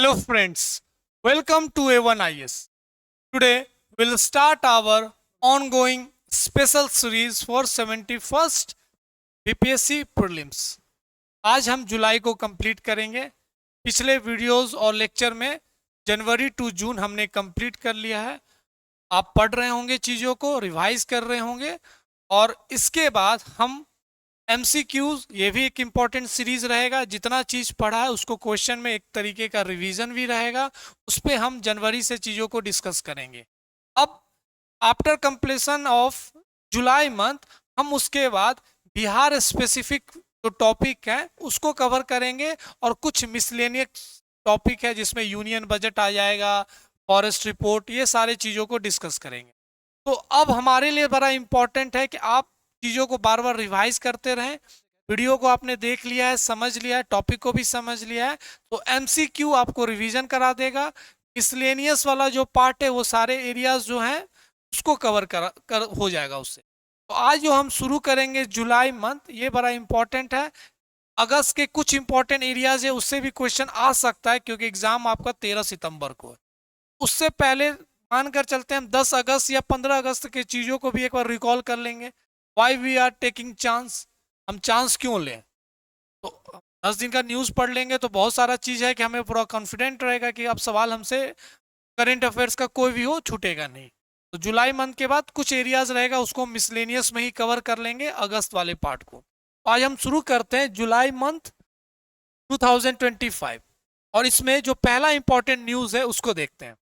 Hello friends, welcome to A1IS. Today we'll start our ongoing special series for 71st BPSC prelims. आज हम जुलाई को complete करेंगे. पिछले videos और लेक्चर में जनवरी टू जून हमने कंप्लीट कर लिया है. आप पढ़ रहे होंगे, चीज़ों को रिवाइज कर रहे होंगे और इसके बाद हम MCQs, ये भी एक इम्पॉर्टेंट सीरीज रहेगा. जितना चीज़ पढ़ा है उसको क्वेश्चन में एक तरीके का रिवीजन भी रहेगा. उस पर हम जनवरी से चीज़ों को डिस्कस करेंगे. अब after completion of July month हम उसके बाद बिहार स्पेसिफिक जो टॉपिक है उसको कवर करेंगे और कुछ मिसलेनियस टॉपिक है जिसमें यूनियन बजट आ जाएगा, फॉरेस्ट रिपोर्ट, ये सारे चीज़ों को डिस्कस करेंगे. तो अब हमारे लिए बड़ा इम्पॉर्टेंट है कि आप चीज़ों को बार बार रिवाइज करते रहें. वीडियो को आपने देख लिया है, समझ लिया है, टॉपिक को भी समझ लिया है, तो MCQ आपको रिवीजन करा देगा. मिसलेनियस वाला जो पार्ट है वो सारे एरियाज जो हैं उसको कवर कर हो जाएगा उससे. तो आज जो हम शुरू करेंगे जुलाई मंथ, ये बड़ा इंपॉर्टेंट है. अगस्त के कुछ इंपॉर्टेंट एरियाज है उससे भी क्वेश्चन आ सकता है क्योंकि एग्जाम आपका 13 सितंबर को है. उससे पहले मानकर चलते हैं हम 10 अगस्त या 15 अगस्त के चीज़ों को भी एक बार रिकॉल कर लेंगे. Why we are taking chance, हम चांस क्यों लें. तो 10 दिन का न्यूज़ पढ़ लेंगे तो बहुत सारा चीज़ है कि हमें पूरा कॉन्फिडेंट रहेगा कि अब सवाल हमसे करेंट अफेयर्स का कोई भी हो छूटेगा नहीं. तो जुलाई मंथ के बाद कुछ एरियाज रहेगा उसको मिसलेनियस में ही कवर कर लेंगे अगस्त वाले पार्ट को. तो आज हम शुरू करते हैं जुलाई मंथ 2025 और इसमें जो पहला इंपॉर्टेंट न्यूज़ है उसको देखते हैं.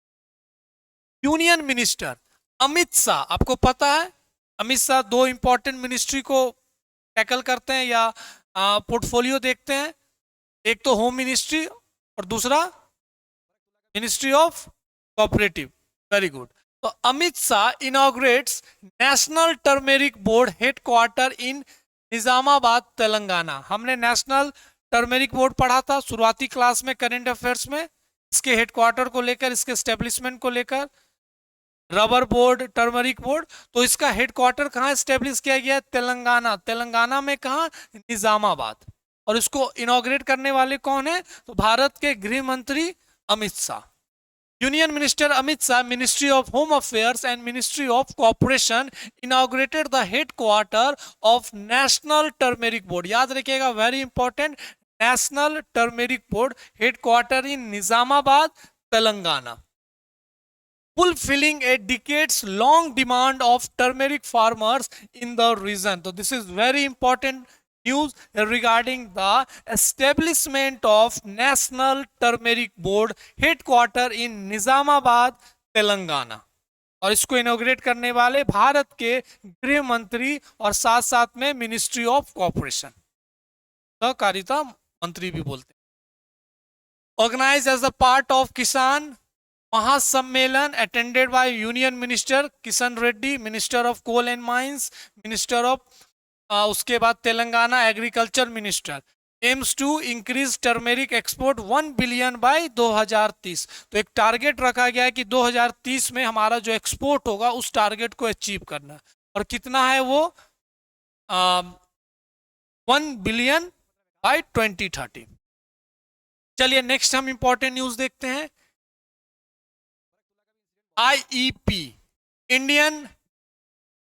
यूनियन मिनिस्टर अमित शाह, आपको पता है अमित शाह दो इंपॉर्टेंट मिनिस्ट्री को टैकल करते हैं या पोर्टफोलियो देखते हैं. एक तो होम मिनिस्ट्री और दूसरा ministry of cooperative. Very good. तो Amit Shah inaugurates national turmeric board headquarters in Nizamabad Telangana. हमने नेशनल टर्मेरिक बोर्ड पढ़ा था शुरुआती क्लास में करेंट अफेयर्स में. इसके हेडक्वार्टर को लेकर, इसके एस्टेब्लिशमेंट को लेकर, रबर बोर्ड, टर्मरिक बोर्ड, तो इसका हेडक्वार्टर कहाँ स्टेब्लिश किया गया है? तेलंगाना. तेलंगाना में कहाँ? निजामाबाद. और इसको इनॉग्रेट करने वाले कौन है? तो भारत के गृह मंत्री Amit Shah. Union minister Amit Shah, ministry of home affairs and ministry of cooperation inaugurated the headquarter of national turmeric board. याद रखिएगा, very important, national turmeric board headquarters in Nizamabad, Telangana. Fulfilling a decades-long demand of turmeric farmers in the region. So this is very important news regarding the establishment of National Turmeric Board headquarter in Nizamabad, Telangana. और इसको inaugurate करने वाले भारत के गृह मंत्री और साथ साथ में मिनिस्ट्री ऑफ कोऑपरेशन, सहकारिता मंत्री भी बोलते हैं. Organise as a part of Kisan Mahasammelan attended by union minister Kishan Reddy, minister of coal and mines, minister of उसके बाद Telangana agriculture minister. Aims to increase turmeric export 1 billion by 2030. तो एक टारगेट रखा गया है कि 2030 में हमारा जो एक्सपोर्ट होगा उस टारगेट को अचीव करना. और कितना है वो? 1 बिलियन बाय 2030. चलिए नेक्स्ट हम इंपॉर्टेंट न्यूज देखते हैं. IEP, इंडियन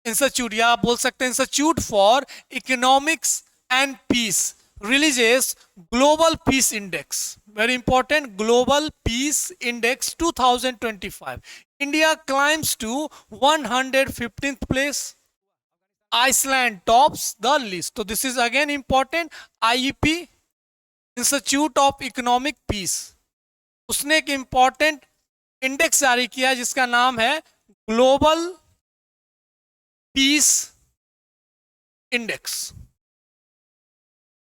इंस्टीट्यूट, या आप बोल सकते हैं institute for economics and peace, releases global peace index. Very important, global peace index 2025. India climbs to 115th place. Iceland tops the list. तो this is again important. IEP, institute of economic peace, उसने एक important index जारी किया जिसका नाम है global peace index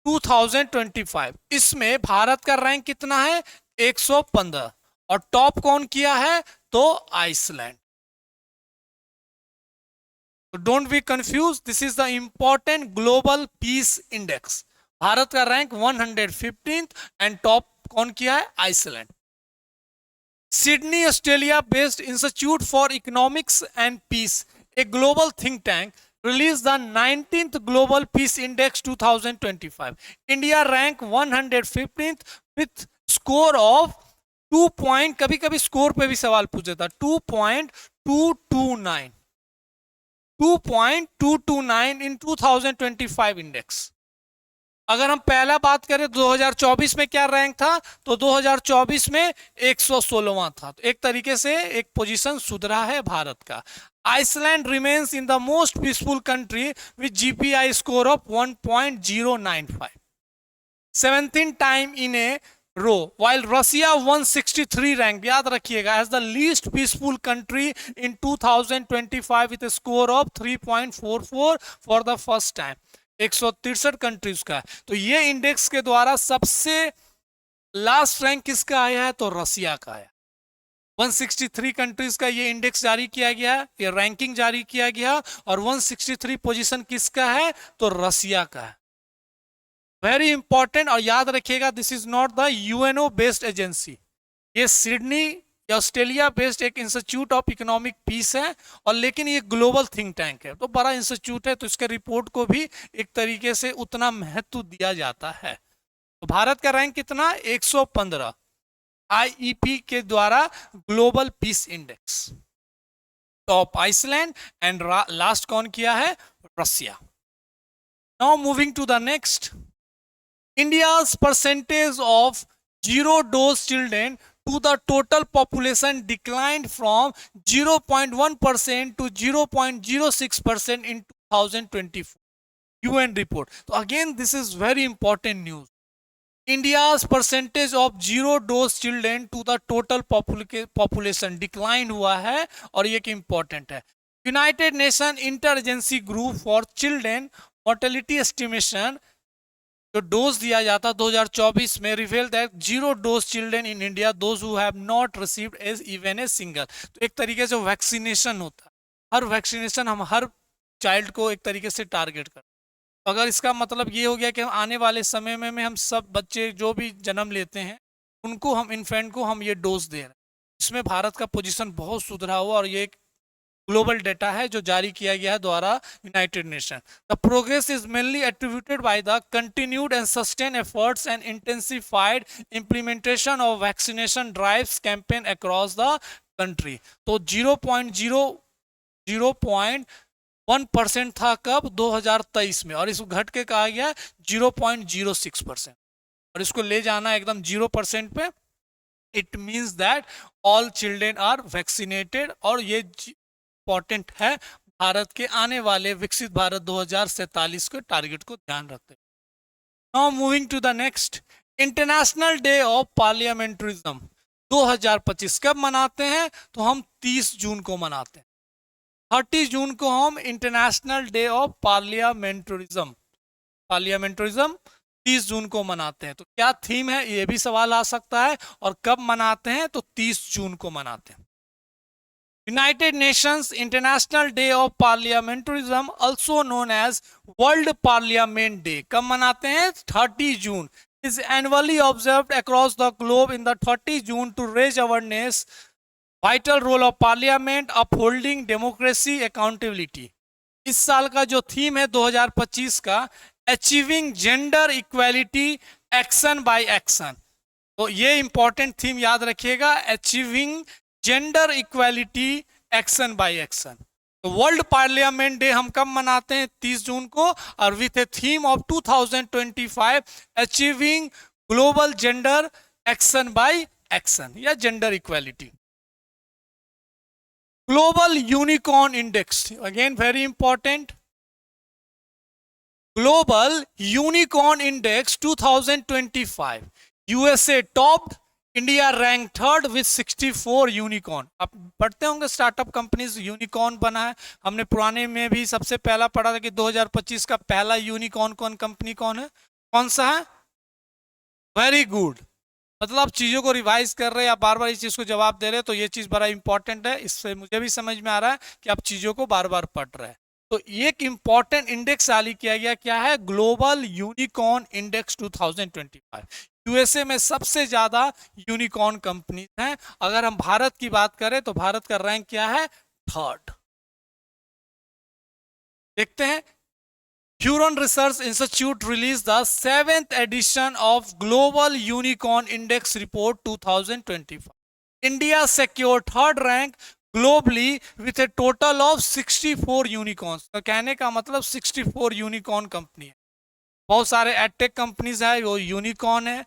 2025. इसमें भारत का रैंक कितना है? 115. और टॉप कौन किया है? तो Iceland. Don't be confuse, this is the important global peace index. Bharat का रैंक 115th एंड टॉप कौन किया है? Iceland. Sydney, Australia-based Institute for Economics and Peace, a global think tank, released the 19th Global Peace Index 2025. India ranked 115th with score of 2 point, कभी कभी score पे भी सवाल पूछ देता, 2.229, 2.229 इन 2025 इंडेक्स। अगर हम पहला बात करें 2024 में क्या रैंक था, तो 2024 में 116वां था। तो एक तरीके से एक पोजीशन सुधरा है भारत का। Iceland remains in the most peaceful country with GPI score of 1.095, 17th time in a row, while Russia 163 rank, याद रखिएगा, as the least peaceful country in 2025 with a score of 3.44 for the first time। 163 countries का। तो ये index के द्वारा सबसे last rank किसका आया है, तो रसिया का है। 163 कंट्रीज का ये इंडेक्स जारी किया गया, ये रैंकिंग जारी किया गया, और 163 पोजीशन किसका है, तो रसिया का है। वेरी इंपॉर्टेंट, और याद रखिएगा this is not the UNO based agency, ये सिडनी या ऑस्ट्रेलिया बेस्ड एक इंस्टीट्यूट ऑफ इकोनॉमिक पीस है, और लेकिन ये ग्लोबल थिंक टैंक है, तो बड़ा इंस्टीट्यूट है, तो इसके रिपोर्ट को भी एक तरीके से उतना महत्व दिया जाता है। तो भारत का रैंक कितना, 115 आईईपी के द्वारा global peace index. Top Iceland and last कौन किया है, Russia. Now moving to the next, India's percentage of zero dose children to the total population declined from 0.1% to 0.06% in 2024, UN report। So again this is very important news। India's percentage of zero dose children to the total population declined हुआ है, और ये important है। United Nations Interagency Group for Children Mortality Estimation जो dose दिया जाता 2024 में, reveal that zero dose children in India those who have not received as even a single. तो एक तरीके से वैक्सीनेशन होता है, हर वैक्सीनेशन हम हर चाइल्ड को एक तरीके से टारगेट करते हैं। तो अगर इसका मतलब ये हो गया कि आने वाले समय में हम सब बच्चे जो भी जन्म लेते हैं उनको हम इन्फेंट को हम ये डोज दे रहे हैं। इसमें भारत का पोजीशन बहुत सुधरा हुआ, और ये एक ग्लोबल डेटा है जो जारी किया गया है द्वारा United nation. The progress is mainly attributed by the continued and sustain efforts and intensified implementation of vaccination drives campaign across the country. तो 0.1% था कब, 2023 में, और इसको घट के कहा गया 0.06%, और इसको ले जाना एकदम 0% पे। It means that all children are vaccinated, और ये इंपॉर्टेंट है भारत के आने वाले विकसित भारत 2047 के टारगेट को ध्यान रखते हैं। Now moving to the next, international day of parliamentarism 2025 कब मनाते हैं, तो हम 30 जून को मनाते हैं। 30 जून को हम इंटरनेशनल डे ऑफ पार्लियामेंटरिज्म 30 जून को मनाते हैं। तो क्या थीम है, ये भी सवाल आ सकता है, और कब मनाते हैं, तो 30 जून को मनाते हैं। United Nations International Day of Parliamentarism, also known as World Parliament Day, कब मनाते हैं, 30 जून, is annually observed across the globe in the 30 June to raise awareness vital role of parliament upholding democracy accountability। इस साल का जो theme है 2025 का, achieving gender equality action by action. तो ये इंपॉर्टेंट थीम याद रखिएगा, achieving gender equality action by action. तो वर्ल्ड पार्लियामेंट डे हम कब मनाते हैं, 30 जून को, और with a theme of 2025 achieving global gender action by action या gender equality. Global unicorn index, again very important, global unicorn index 2025, USA topped, India rank third with 64 unicorn. आप पढ़ते होंगे स्टार्टअप कंपनीज यूनिकॉर्न बना है, हमने पुराने में भी सबसे पहला पढ़ा था कि 2025 का पहला यूनिकॉर्न कौन कंपनी कौन है, कौन सा है, वेरी गुड, मतलब आप चीज़ों को रिवाइज कर रहे हैं, आप बार बार इस चीज़ को जवाब दे रहे हैं, तो ये चीज़ बड़ा इंपॉर्टेंट है। इससे मुझे भी समझ में आ रहा है कि आप चीज़ों को बार बार पढ़ रहे हैं। तो एक इंपॉर्टेंट इंडेक्स जारी किया गया, क्या है, ग्लोबल यूनिकॉर्न इंडेक्स 2025। यूएसए में सबसे ज्यादा यूनिकॉर्न कंपनीज हैं। अगर हम भारत की बात करें तो भारत का रैंक क्या है, थर्ड। देखते हैं Huron Research Institute released the 7th edition of Global Unicorn Index Report 2025. India secured third rank globally with a total of 64 unicorns. तो कहने का मतलब 64 यूनिकॉर्न कंपनी है. बहुत सारे एडटेक कंपनीज है वो यूनिकॉर्न है,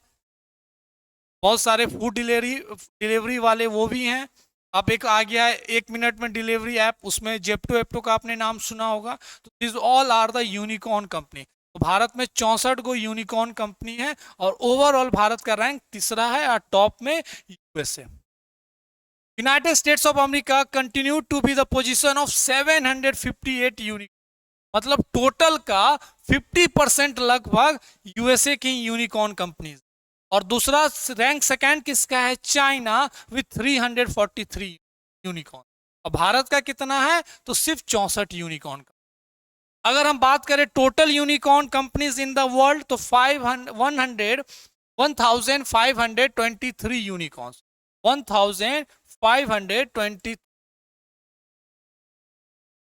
बहुत सारे फूड डिलीवरी वाले वो भी हैं. अब एक आ गया है 1 मिनट में डिलीवरी ऐप, उसमें जेप्टो एप्टो का आपने नाम सुना होगा. तो this all are the unicorn company. तो भारत में 64 गो यूनिकॉर्न कंपनी है और ओवरऑल भारत का रैंक तीसरा है और टॉप में USA. United States of America continue to be the position of 758 unicorn. मतलब टोटल का 50% लगभग यूएसए की यूनिकॉर्न कंपनीज. और दूसरा रैंक सेकंड किसका है? China with 343 unicorn. और भारत का कितना है? तो सिर्फ 64 यूनिकॉर्न का. अगर हम बात करें total unicorn companies in the world तो 1523 यूनिकॉर्न्स. 1520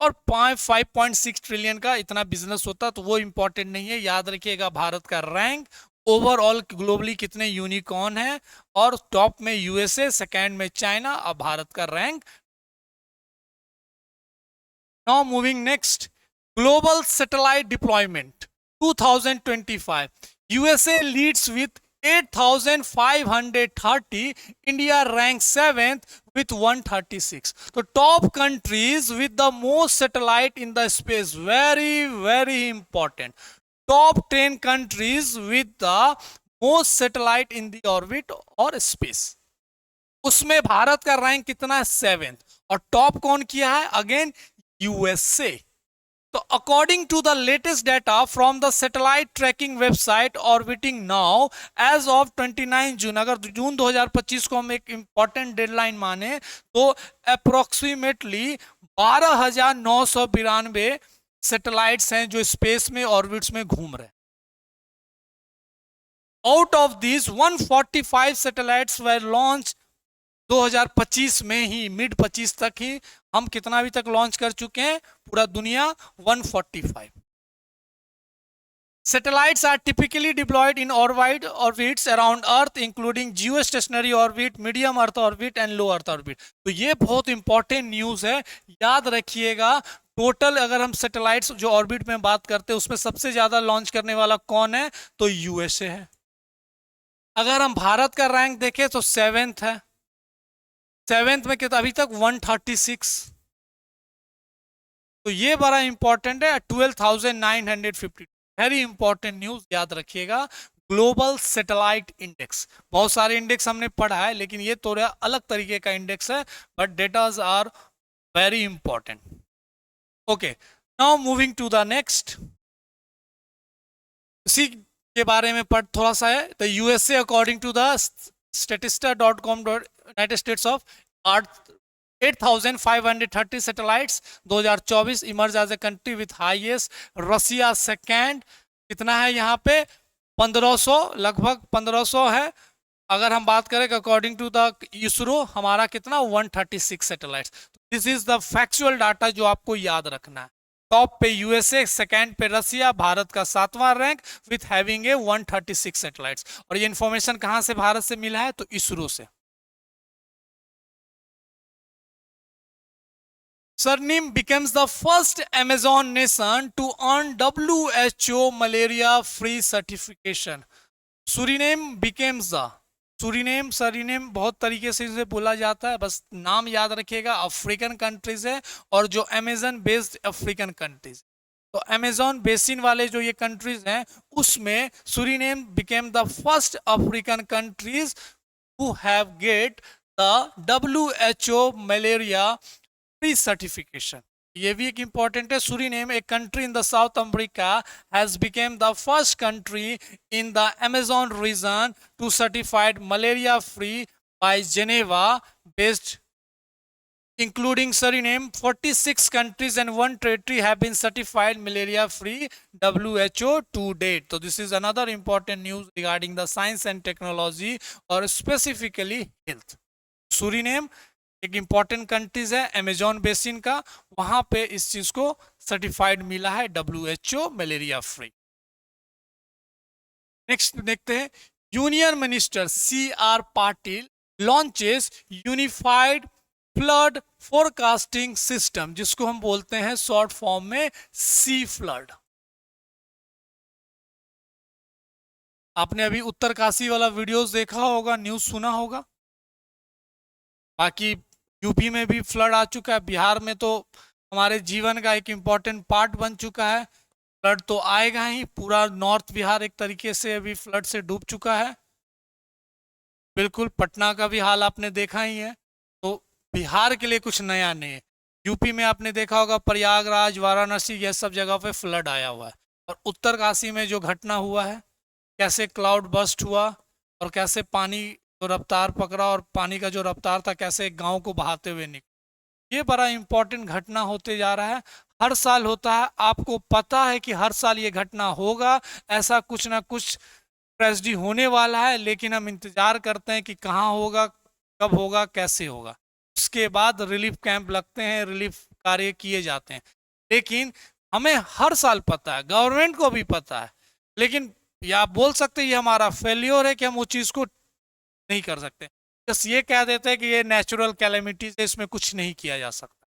और 5.6 ट्रिलियन का इतना बिजनेस होता. तो वो इंपॉर्टेंट नहीं है. याद रखिएगा भारत का रैंक ओवरऑल ग्लोबली कितने यूनिकॉर्न है, और टॉप में यूएसए, सेकंड में चाइना, और भारत का rank. Now moving next, global satellite deployment 2025. USA leads with 8,530. India ranks 7th with 136. So top countries with the most satellite in the space. Very important. Top 10 countries with the most satellite in the orbit or space. उसमें भारत का rank कितना है? 7th. और top कौन किया है? Again USA. तो according to the latest data from the satellite tracking website orbiting now as of 29 June, अगर जून 2025 को हम एक इंपॉर्टेंट डेडलाइन माने तो अप्रोक्सीमेटली 12,992 सैटेलाइट्स हैं जो स्पेस में ऑर्बिट्स में घूम रहे हैं. Out of this 145 satellites were launch 2025 में ही, मिड 25 तक ही हम कितना अभी तक लॉन्च कर चुके हैं? पूरा दुनिया 145. Satellites are typically deployed in orbits around Earth, including geostationary orbit, medium Earth orbit and low Earth orbit. तो ये बहुत इंपॉर्टेंट न्यूज है, याद रखिएगा. टोटल अगर हम सैटेलाइट्स जो ऑर्बिट में बात करते हैं उसमें सबसे ज्यादा लॉन्च करने वाला कौन है? तो यूएसए है. अगर हम भारत का रैंक देखें तो 7th है. 7th में कितना? अभी तक 136. तो ये बड़ा इंपॉर्टेंट है. 12,950. वेरी इंपॉर्टेंट न्यूज, याद रखिएगा. ग्लोबल सैटेलाइट इंडेक्स, बहुत सारे इंडेक्स हमने पढ़ा है लेकिन ये थोड़ा अलग तरीके का इंडेक्स है, but datas are very important. Okay, now moving to the next. इसी के बारे में पढ़ थोड़ा सा है. The USA according to the statista.com United States of earth 8,530 satellites 2024 emerge as a country with highest. Russia second, कितना है यहाँ पे? 1500, लगभग 1500 है. अगर हम बात करें अकॉर्डिंग टू द इसरो हमारा कितना? 136 satellites. This is the factual data जो आपको याद रखना है. टॉप पे यूएसए, सेकंड पे रसिया, भारत का 7वां rank with having a 136 satellites. और ये इंफॉर्मेशन कहां से भारत से मिला है? तो इसरो से. Suriname becomes the first Amazon nation to earn WHO malaria-free certification. Suriname becomes the Suriname बहुत तरीके से इसे बोला जाता है, बस नाम याद रखिएगा. अफ्रीकन कंट्रीज है और जो अमेजन बेस्ड अफ्रीकन कंट्रीज, तो अमेजोन बेसिन वाले जो ये कंट्रीज हैं उसमें Suriname became the first African countries who have get the WHO malaria free certification. ये भी एक इंपॉर्टेंट है. सुरीनेम, एक country in the South America, has become the first country in the Amazon region to certified malaria free by Geneva based. Including Suriname, 46 countries and 1 territory have been certified malaria-free WHO to date. So this is another important news regarding the science and technology or specifically health. Suriname एक important countries है Amazon basin का, वहां पे इस चीज को certified मिला है WHO मलेरिया फ्री। नेक्स्ट देखते हैं, union minister CR Patil launches unified flood forecasting system, जिसको हम बोलते हैं शॉर्ट फॉर्म में सी फ्लड। आपने अभी उत्तरकाशी वाला वीडियोस देखा होगा, न्यूज सुना होगा। बाकी यूपी में भी फ्लड आ चुका है, बिहार में तो हमारे जीवन का एक इम्पॉर्टेंट पार्ट बन चुका है। फ्लड तो आएगा ही, पूरा नॉर्थ बिहार एक तरीके से अभी फ्लड से डूब चुका है। बिल्कुल, पटना का भी हाल आपने देखा ही है। तो बिहार के लिए कुछ नया नहीं है। यूपी में आपने देखा होगा प्रयागराज, वाराणसी, ये सब जगह पे फ्लड आया हुआ है। और उत्तरकाशी में जो घटना हुआ है, कैसे क्लाउड बस्ट हुआ और कैसे पानी जो रफ्तार पकड़ा और पानी का जो रफ्तार था कैसे गांव को बहाते हुए निकला, ये बड़ा इंपॉर्टेंट घटना होते जा रहा है। हर साल होता है, आपको पता है कि हर साल ये घटना होगा, ऐसा कुछ ना कुछ ट्रेजेडी होने वाला है, लेकिन हम इंतजार करते हैं कि कहाँ होगा, कब होगा, कैसे होगा। उसके बाद रिलीफ कैंप लगते हैं, रिलीफ कार्य किए जाते हैं। लेकिन हमें हर साल पता है, गवर्नमेंट को भी पता है, लेकिन या आप बोल सकते हैं ये हमारा फेल्योर है कि हम वो चीज़ को नहीं कर सकते। बस ये कह देते हैं कि ये नेचुरल कैलेमिटीज है, इसमें कुछ नहीं किया जा सकता।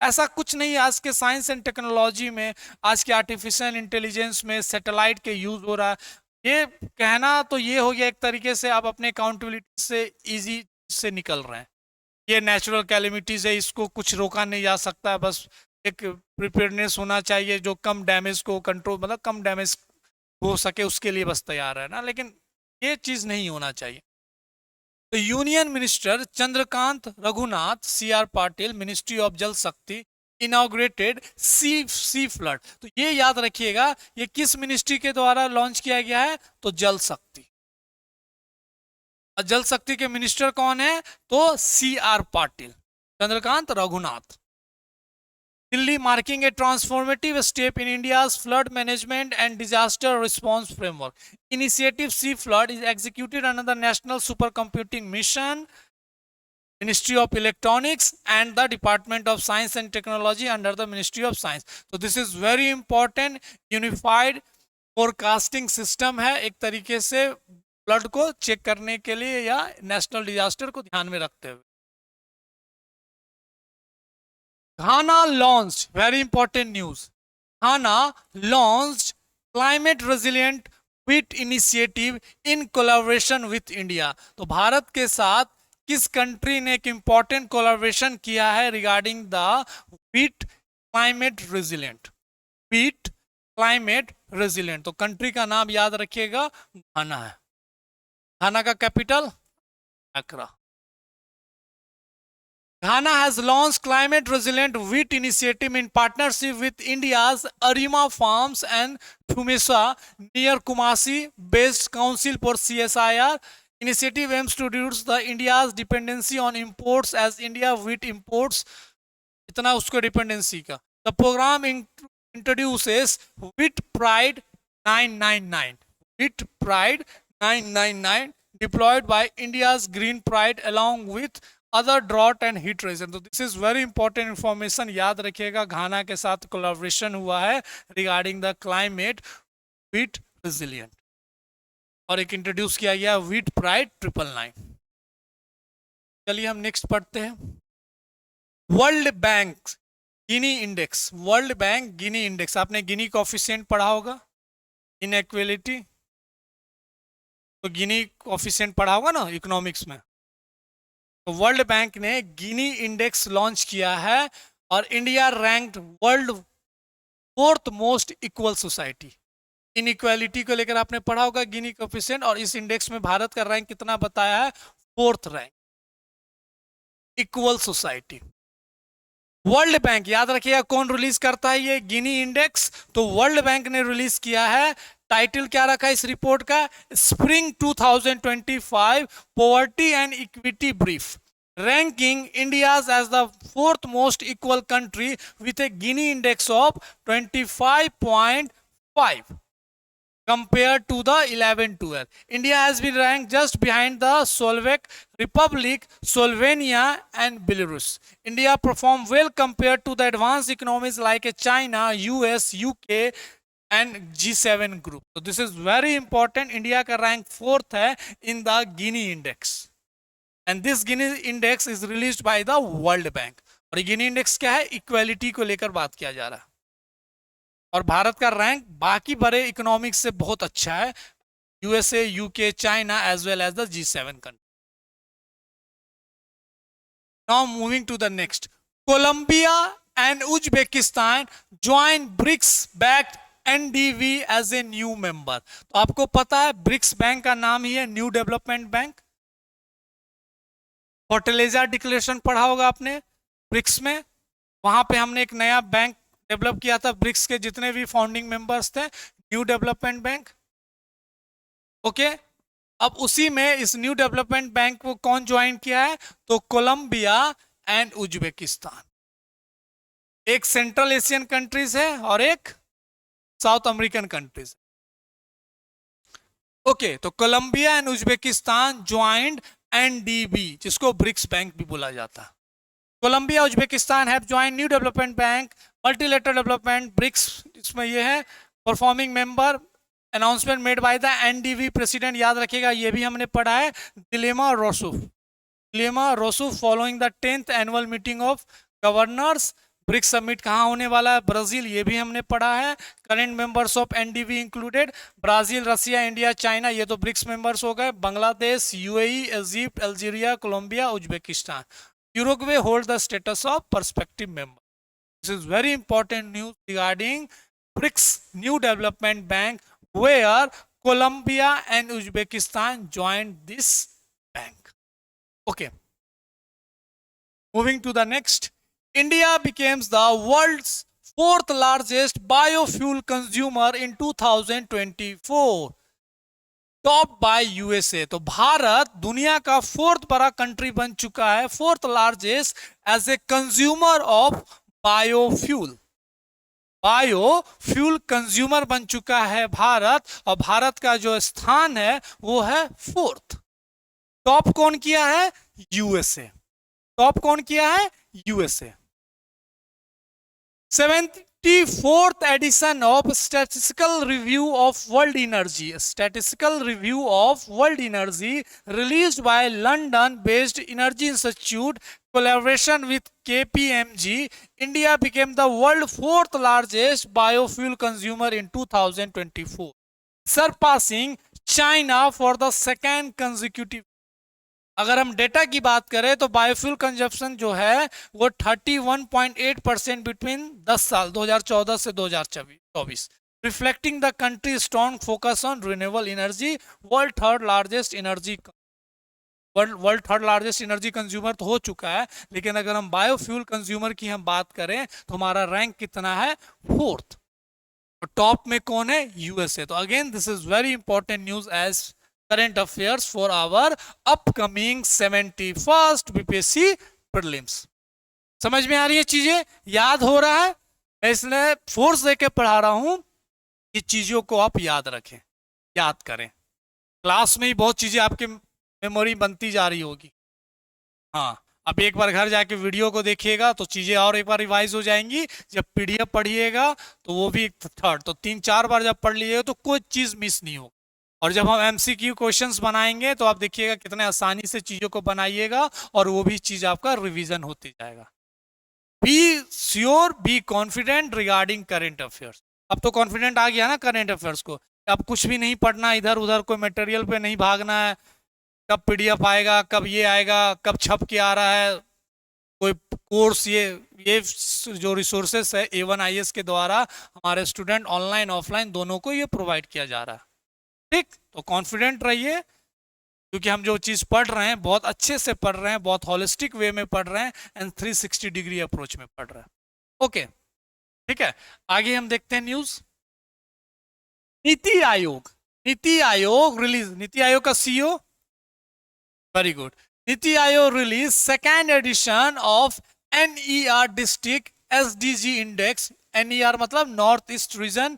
ऐसा कुछ नहीं। आज के साइंस एंड टेक्नोलॉजी में, आज के आर्टिफिशियल इंटेलिजेंस में सैटेलाइट के यूज हो रहा है। ये कहना तो ये हो गया एक तरीके से आप अपने अकाउंटेबिलिटी से इजी से निकल रहे हैं। ये नेचुरल कैलेमिटीज है, इसको कुछ रोका नहीं जा सकता, बस एक प्रिपेयरनेस होना चाहिए जो कम डैमेज को कंट्रोल, मतलब कम डैमेज हो सके उसके लिए बस तैयार है ना। लेकिन ये चीज नहीं होना चाहिए। तो union minister Chandrakant Raghunath CR Patil, ministry of जल शक्ति, इनॉग्रेटेड सी फ्लड। तो ये याद रखिएगा, ये किस मिनिस्ट्री के द्वारा लॉन्च किया गया है, तो जल शक्ति। जल शक्ति के मिनिस्टर कौन है, तो CR Patil, Chandrakant Raghunath. Delhi marking a transformative step in India's flood management and disaster response framework. Initiative Sea Flood is executed under the National Supercomputing Mission, Ministry of Electronics and the Department of Science and Technology under the Ministry of Science. So this is very important. Unified forecasting system है, एक तरीके से flood को check करने के लिए या national disaster को ध्यान में रखते हुए। Ghana launched, very important news, Ghana launched climate resilient wheat initiative in collaboration with India. तो भारत के साथ किस कंट्री ने एक इंपॉर्टेंट कोलैबोरेशन किया है regarding the wheat climate resilient, wheat climate resilient. तो कंट्री का नाम याद रखिएगा, घाना है। घाना का capital अक्रा। Ghana has launched climate resilient wheat initiative in partnership with India's Arima Farms and Tumesa near Kumasi based Council for CSIR. Initiative aims to reduce the India's dependency on imports as India wheat imports इतना उसको dependency का। The program introduces Wheat Pride 999, Wheat Pride 999 deployed by India's Green Pride along with other drought and heat region. तो this is very important information, याद रखिएगा। Ghana के साथ collaboration हुआ है regarding the climate wheat resilient और एक introduce किया गया व्हीट प्राइड 999। चलिए हम नेक्स्ट पढ़ते हैं। World bank Gini index, world bank Gini index, आपने गिनी कोफिशिएंट पढ़ा होगा, इनइक्वालिटी, तो गिनी कोफिशिएंट पढ़ा होगा ना इकोनॉमिक्स में। तो वर्ल्ड बैंक ने गिनी इंडेक्स लॉन्च किया है और India ranked world 4th most equal society. Inequality को लेकर आपने पढ़ा होगा गिनी कोफिशिएंट, और इस इंडेक्स में भारत का रैंक कितना बताया है, 4th rank, equal society. World bank याद रखिएगा कौन रिलीज करता है ये गिनी इंडेक्स, तो वर्ल्ड बैंक ने रिलीज किया है। टाइटल क्या रखा है इस रिपोर्ट का, spring 2025 poverty and equity brief, ranking India's as the 4th most equal country with a Gini index of 25.5। compared to the 11-12. India has been ranked just behind the Slovak Republic, Slovenia, and Belarus. India performed well compared to the advanced economies like China, US, UK, and G7 group. So this is very important. India का rank 4th है in the Gini index, and this Gini index is released by the World Bank. और Gini index क्या है? Equality को लेकर बात किया जा रहा है, और भारत का रैंक बाकी बड़े इकोनॉमिक्स से बहुत अच्छा है, USA, UK, China as well as the G7 country. Now moving to the next. Colombia and Uzbekistan join BRICS backed NDB as a new member. तो आपको पता है ब्रिक्स बैंक का नाम ही है न्यू डेवलपमेंट बैंक. फॉर्टलेजा डिक्लेरेशन पढ़ा होगा आपने ब्रिक्स में. वहां पे हमने एक नया बैंक डेवलप किया था ब्रिक्स के जितने भी फाउंडिंग मेंबर्स थे, न्यू डेवलपमेंट बैंक. ओके, अब उसी में इस न्यू डेवलपमेंट बैंक को कौन ज्वाइन किया है? तो कोलंबिया एंड उज्बेकिस्तान. एक सेंट्रल एशियन कंट्रीज है और एक साउथ अमेरिकन कंट्रीज. ओके, तो Colombia and Uzbekistan joined NDB, जिसको ब्रिक्स बैंक भी बोला जाता है. Colombia, Uzbekistan have join new development bank, multilateral development BRICS, इसमें ये है performing member. Announcement made by the NDB president, याद रखिएगा ये भी हमने पढ़ा है, Dilma Rousseff. Dilma Rousseff following the 10th annual meeting of governors. BRICS summit कहाँ होने वाला है? ब्राजील, ये भी हमने पढ़ा है. Current members of NDB included Brazil, Russia, India, China, ये तो ब्रिक्स मेंबर्स हो गए. Bangladesh, UAE, Egypt, Algeria, Colombia, Uzbekistan. Uruguay hold the status of prospective member. This is very important news regarding BRICS New Development Bank, where Colombia and Uzbekistan joined this bank. Okay. Moving to the next. India becomes the world's 4th largest biofuel consumer in 2024. Top by USA. तो भारत दुनिया का 4th बड़ा country बन चुका है, 4th largest as a consumer of biofuel. Biofuel consumer बन चुका है भारत, और भारत का जो स्थान है वो है 4th. टॉप कौन किया है? यूएसए. टॉप कौन किया है? USA. 74th edition of Statistical Review of World Energy. Statistical Review of World Energy released by London-based Energy Institute collaboration with KPMG. India became the world's 4th largest biofuel consumer in 2024, surpassing China for the 2nd consecutive. अगर हम data की बात करें तो biofuel consumption जो है वो 31.8% between 10 साल 2014 से 2024, reflecting the country strong focus on renewable energy. World third largest energy consumer तो हो चुका है, लेकिन अगर हम बायोफ्यूल कंज्यूमर की हम बात करें तो हमारा रैंक कितना है? 4th. टॉप में कौन है? यूएसए. तो again this is very important news as current affairs for our upcoming 71st BPSC prelims. समझ में आ रही है चीजें? याद हो रहा है? मैं इसलिए फोर्स देके पढ़ा रहा हूं कि चीजों को आप याद रखें, याद करें. क्लास में ही बहुत चीजें आपके मेमोरी बनती जा रही होगी. हाँ, अब एक बार घर जाके वीडियो को देखिएगा तो चीजें और एक बार रिवाइज हो जाएंगी. जब पीडीएफ पढ़िएगा तो वो भी 3rd, तो 3-4 बार जब पढ़ लीजिएगा तो कोई चीज मिस नहीं होगी. और जब हम एमसीक्यू क्वेश्चंस बनाएंगे तो आप देखिएगा कितने आसानी से चीजों को बनाइएगा, और वो भी चीज आपका रिवीजन होती जाएगा. Be sure, be confident regarding current affairs. अब तो कॉन्फिडेंट आ गया ना करेंट अफेयर्स को. अब कुछ भी नहीं पढ़ना, इधर उधर कोई मटेरियल पे नहीं भागना है. कब पीडीएफ आएगा, कब ये आएगा, कब छप के आ रहा है कोई कोर्स, ये जो रिसोर्सेस है A1 IAS के द्वारा हमारे स्टूडेंट ऑनलाइन ऑफलाइन दोनों को ये प्रोवाइड किया जा रहा है. ठीक, तो कॉन्फिडेंट रहिए, क्योंकि हम जो चीज पढ़ रहे हैं बहुत अच्छे से पढ़ रहे हैं, बहुत होलिस्टिक वे में पढ़ रहे हैं, एंड 360 डिग्री अप्रोच में पढ़ रहे हैं. ओके, ठीक है. आगे हम देखते हैं न्यूज. नीति आयोग रिलीज. नीति आयोग का CEO, very good. NITI Aayog release 2nd edition of NER district SDG index. NER मतलब north east region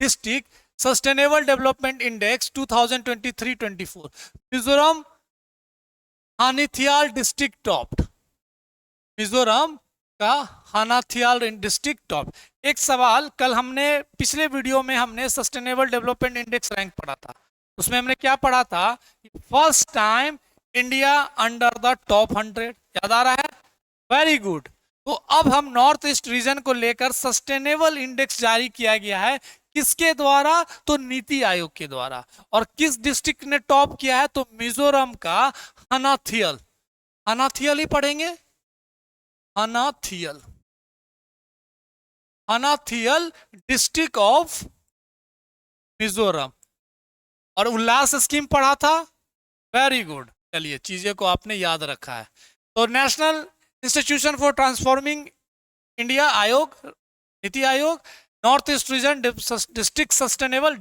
district sustainable development index 2023-24, Mizoram Hnahthial district topped, Mizoram का हानाथियाल डिस्ट्रिक्ट टॉप। एक सवाल, कल हमने पिछले वीडियो में हमने सस्टेनेबल डेवलपमेंट इंडेक्स रैंक पढ़ा था, उसमें हमने क्या पढ़ा था, first time India under the top 100, याद आ रहा है? Very good. तो अब हम नॉर्थ ईस्ट रीजन को लेकर सस्टेनेबल इंडेक्स जारी किया गया है, किसके द्वारा? तो नीति आयोग के द्वारा। और किस डिस्ट्रिक्ट ने टॉप किया है? तो मिजोरम का हानाथियल, हानाथियल ही पढ़ेंगे, हानाथियल, हानाथियल डिस्ट्रिक्ट ऑफ मिजोरम। और उल्लास स्कीम पढ़ा था, वेरी गुड। चलिए, चीजें को आपने याद रखा है। तो national institution for transforming India Aayog, NITI Aayog, north east region district sustainable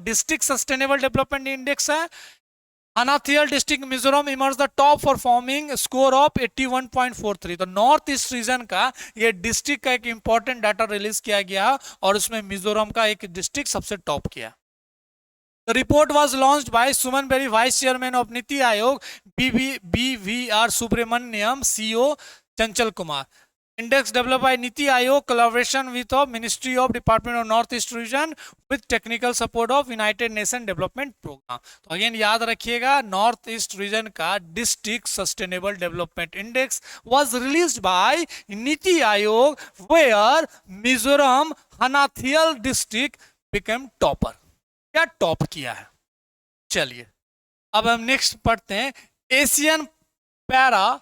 development index है। Hnahthial district Mizoram emerge the top performing score of 81.43। तो नॉर्थ ईस्ट रीजन का ये डिस्ट्रिक्ट का एक इंपॉर्टेंट डाटा रिलीज किया गया और उसमें मिजोरम का एक डिस्ट्रिक्ट सबसे टॉप किया। The report was launched by Suman Berry, Vice Chairman of Niti Aayog, BVR Subramaniam, CEO Chanchal Kumar. Index developed by Niti Aayog, collaboration with the Ministry of Department of Northeast Region with technical support of United Nations Development Program. तो अगेन याद रखिएगा, north east region का district sustainable development index was released by NITI Aayog, where Mizoram Hnahthial district became topper, क्या top किया है। चलिए, अब हम नेक्स्ट पढ़ते हैं, Asian para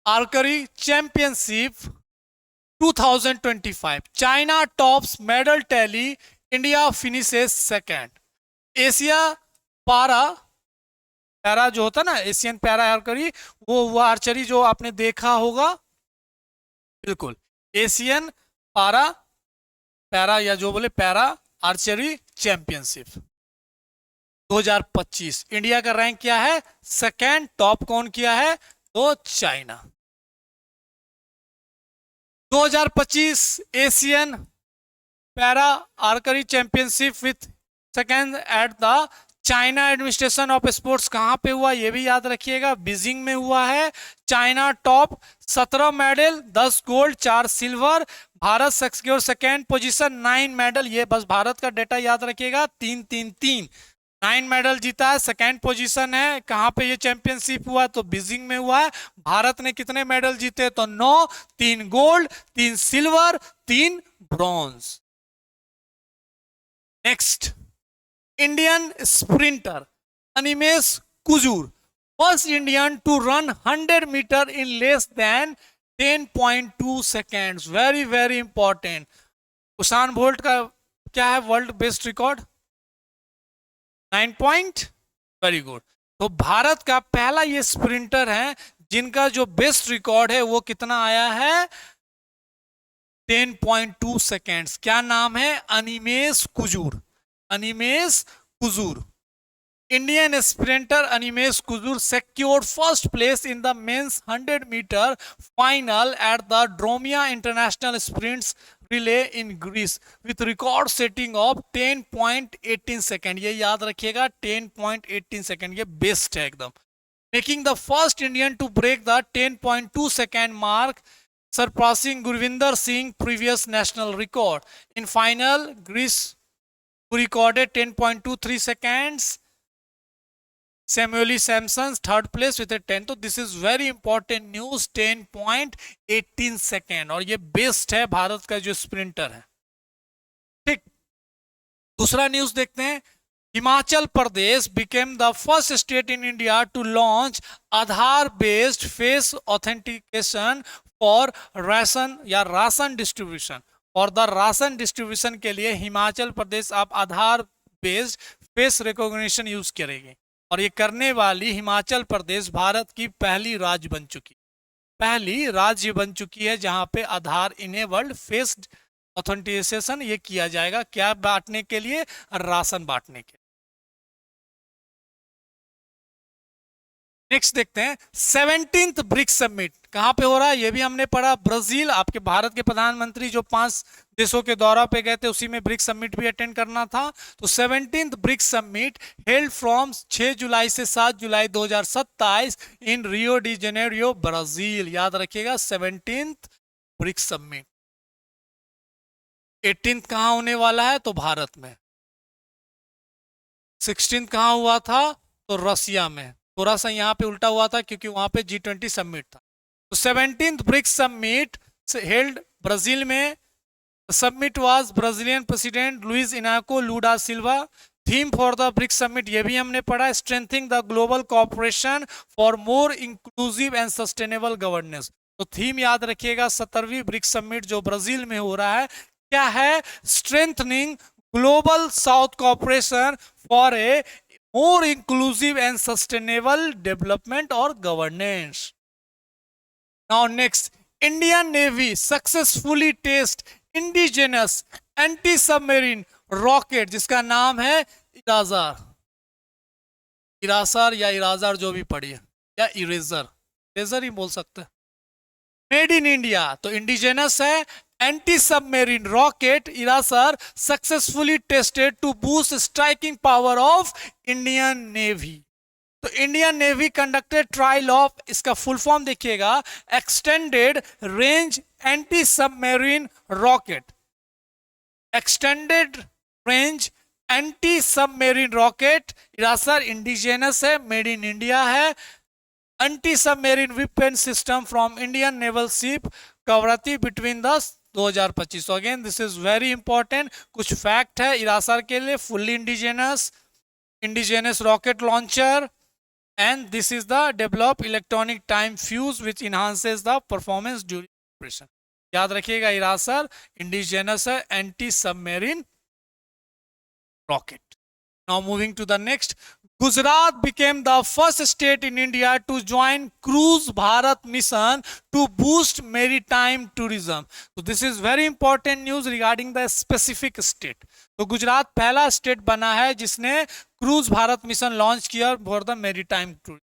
archery championship 2025, China tops medal tally, India finishes second. Asia para जो होता ना, एशियन पैरा आर्चरी, वो आर्चरी जो आपने देखा होगा, बिल्कुल एशियन पैरा या जो बोले पैरा आर्चरी चैंपियनशिप 2025, इंडिया का रैंक क्या है? सेकंड। टॉप कौन किया है? तो China. 2025 Asian para archery championship with second at the China administration of sports, कहां पे हुआ ये भी याद रखिएगा, बीजिंग में हुआ है। China top, 17 medal, 10 gold, 4 silver. Bharat secure second position, 9 medal, ये बस भारत का डेटा याद रखिएगा, 3-3-3, 9 मेडल जीता है, सेकेंड पोजीशन है। कहां पे ये चैंपियनशिप हुआ? तो बीजिंग में हुआ है। भारत ने कितने मेडल जीते? तो 9, 3 gold, 3 silver, 3 bronze. Next, Indian sprinter Animesh Kujur, first Indian to run 100 meter in less than 10.2 seconds. Very very important. Usain Bolt का क्या है world best record? 9 point, very good. तो भारत का पहला ये स्प्रिंटर है जिनका जो बेस्ट रिकॉर्ड है वो कितना आया है? 10.2 सेकेंड्स। क्या नाम है? Animesh Kujur, Animesh Kujur. Indian sprinter Animesh Kuzur secured first place in the men's 100-meter final at the Dromia International Sprints Relay in Greece with record setting of 10.18 second. ये याद रखिएगा, 10.18 सेकेंड, ये बेस्ट है एकदम। Making the first Indian to break the 10.2 second mark, surpassing Gurvinder Singh previous national record. In final, Greece recorded 10.23 seconds. Samuel Sampson third place with a 10. तो this is very important news, 10.18 second, और ये best है भारत का जो sprinter है। ठीक, दूसरा news देखते हैं। Himachal Pradesh became the first state in India to launch Aadhaar based face authentication for ration या राशन डिस्ट्रीब्यूशन। और द राशन डिस्ट्रीब्यूशन के लिए हिमाचल प्रदेश आप Aadhaar based face recognition use करेगी, और ये करने वाली हिमाचल प्रदेश भारत की पहली राज्य बन चुकी है जहां पे आधार इनेबल्ड फेस ऑथेंटिकेशन ये किया जाएगा। क्या बांटने के लिए? राशन बांटने के लिए। नेक्स्ट देखते हैं 17th ब्रिक्स समिट कहां पे हो रहा है, ये भी हमने पढ़ा। ब्राजील, आपके भारत के प्रधानमंत्री जो 5 देशों के दौरा पे गए थे उसी में ब्रिक्स समिट भी अटेंड करना था। तो 17th BRICS summit held from 6 July से 7 July 2027 in Rio de Janeiro Brazil. याद रखिएगा 17th ब्रिक्स समिट। 18th कहां होने वाला है, तो भारत में। 16th कहां हुआ था, तो रसिया में। थोड़ा सा यहाँ पे उल्टा हुआ था क्योंकि वहां पे G20 समिट था। तो 17th BRICS summit held Brazil में। Summit was Brazilian president Luis Inacio Lula Silva. Theme for the BRICS summit ये भी हमने पढ़ा, strengthening the global cooperation for more inclusive and sustainable governance. तो थीम याद रखिएगा 17वीं ब्रिक्स समिट जो ब्राजील में हो रहा है क्या है, strengthening global south cooperation for a more inclusive and sustainable development or governance. Now next, Indian Navy successfully test indigenous anti-submarine rocket जिसका नाम है इराजार। इरासार या इराजार जो भी पढ़िए, या इरेजर, इरेजर ही बोल सकते हैं। मेड इन इंडिया, तो इंडिजिनस है। Anti submarine rocket ERASR successfully tested to boost striking power of Indian navy. तो Indian navy conducted trial of, इसका फुल फॉर्म देखिएगा, extended range anti submarine rocket. Extended range anti submarine rocket ERASR indigenous है, made in India है। Anti submarine weapon system from Indian naval ship Kavaratti between the 2025। तो again this is very important, कुछ fact है ERASR के लिए। Fully indigenous rocket launcher and this is the develop electronic time fuse which enhances the performance during operation. याद रखिएगा ERASR indigenous है, anti submarine rocket. Now moving to the next, Gujarat became the first state in India to join Cruise Bharat mission to boost maritime tourism. So this is very important news regarding the specific state. तो गुजरात पहला state बना है जिसने cruise Bharat mission launch किया for the maritime tourism.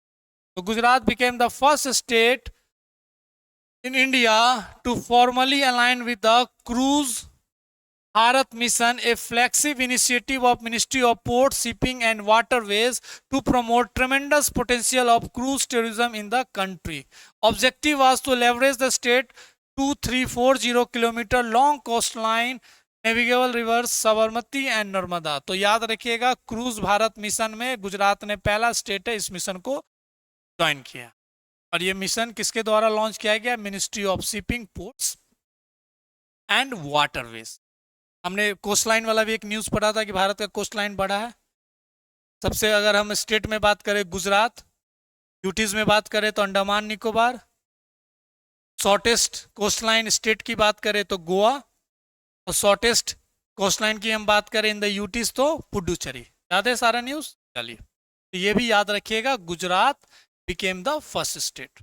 तो Gujarat became the first state in India to formally align with the Cruise Bharat Mission, a flagship initiative of Ministry of Ports, Shipping and Waterways to promote tremendous potential of cruise tourism in the country. Objective was to leverage the state 2340 kilometer long coastline, navigable rivers Sabarmati and Narmada. तो याद रखिएगा cruise Bharat mission में गुजरात ने पहला state है इस mission को join किया। और ये मिशन किसके द्वारा लॉन्च किया गया, ministry of shipping, ports and waterways. हमने कोस्ट लाइन वाला भी एक न्यूज पढ़ा था कि भारत का कोस्ट लाइन बढ़ा है। सबसे अगर हम स्टेट में बात करें गुजरात, यूटीज में बात करें तो Andaman Nicobar, shortest coast line state की बात करें तो गोवा, और शॉर्टेस्ट कोस्ट लाइन की हम बात करें इन द यूटीज तो पुडुचेरी। याद है सारा न्यूज, चलिए तो ये भी याद रखिएगा, Gujarat became the first state.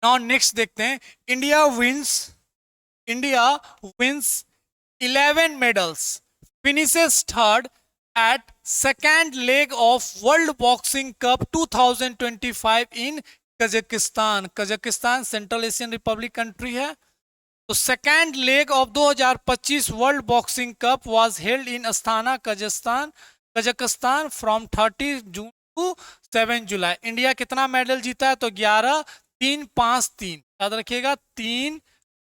Now next देखते हैं, India wins 11 medals, finishes third at second leg of World Boxing Cup 2025 in Kazakhstan. Kazakhstan central Asian republic country है। तो second leg of 2025 world boxing cup was held in Astana Kazakhstan from 30 June to 7 July. India कितना medal जीता है, तो 11, 3, 5, 3। याद रखिएगा 3,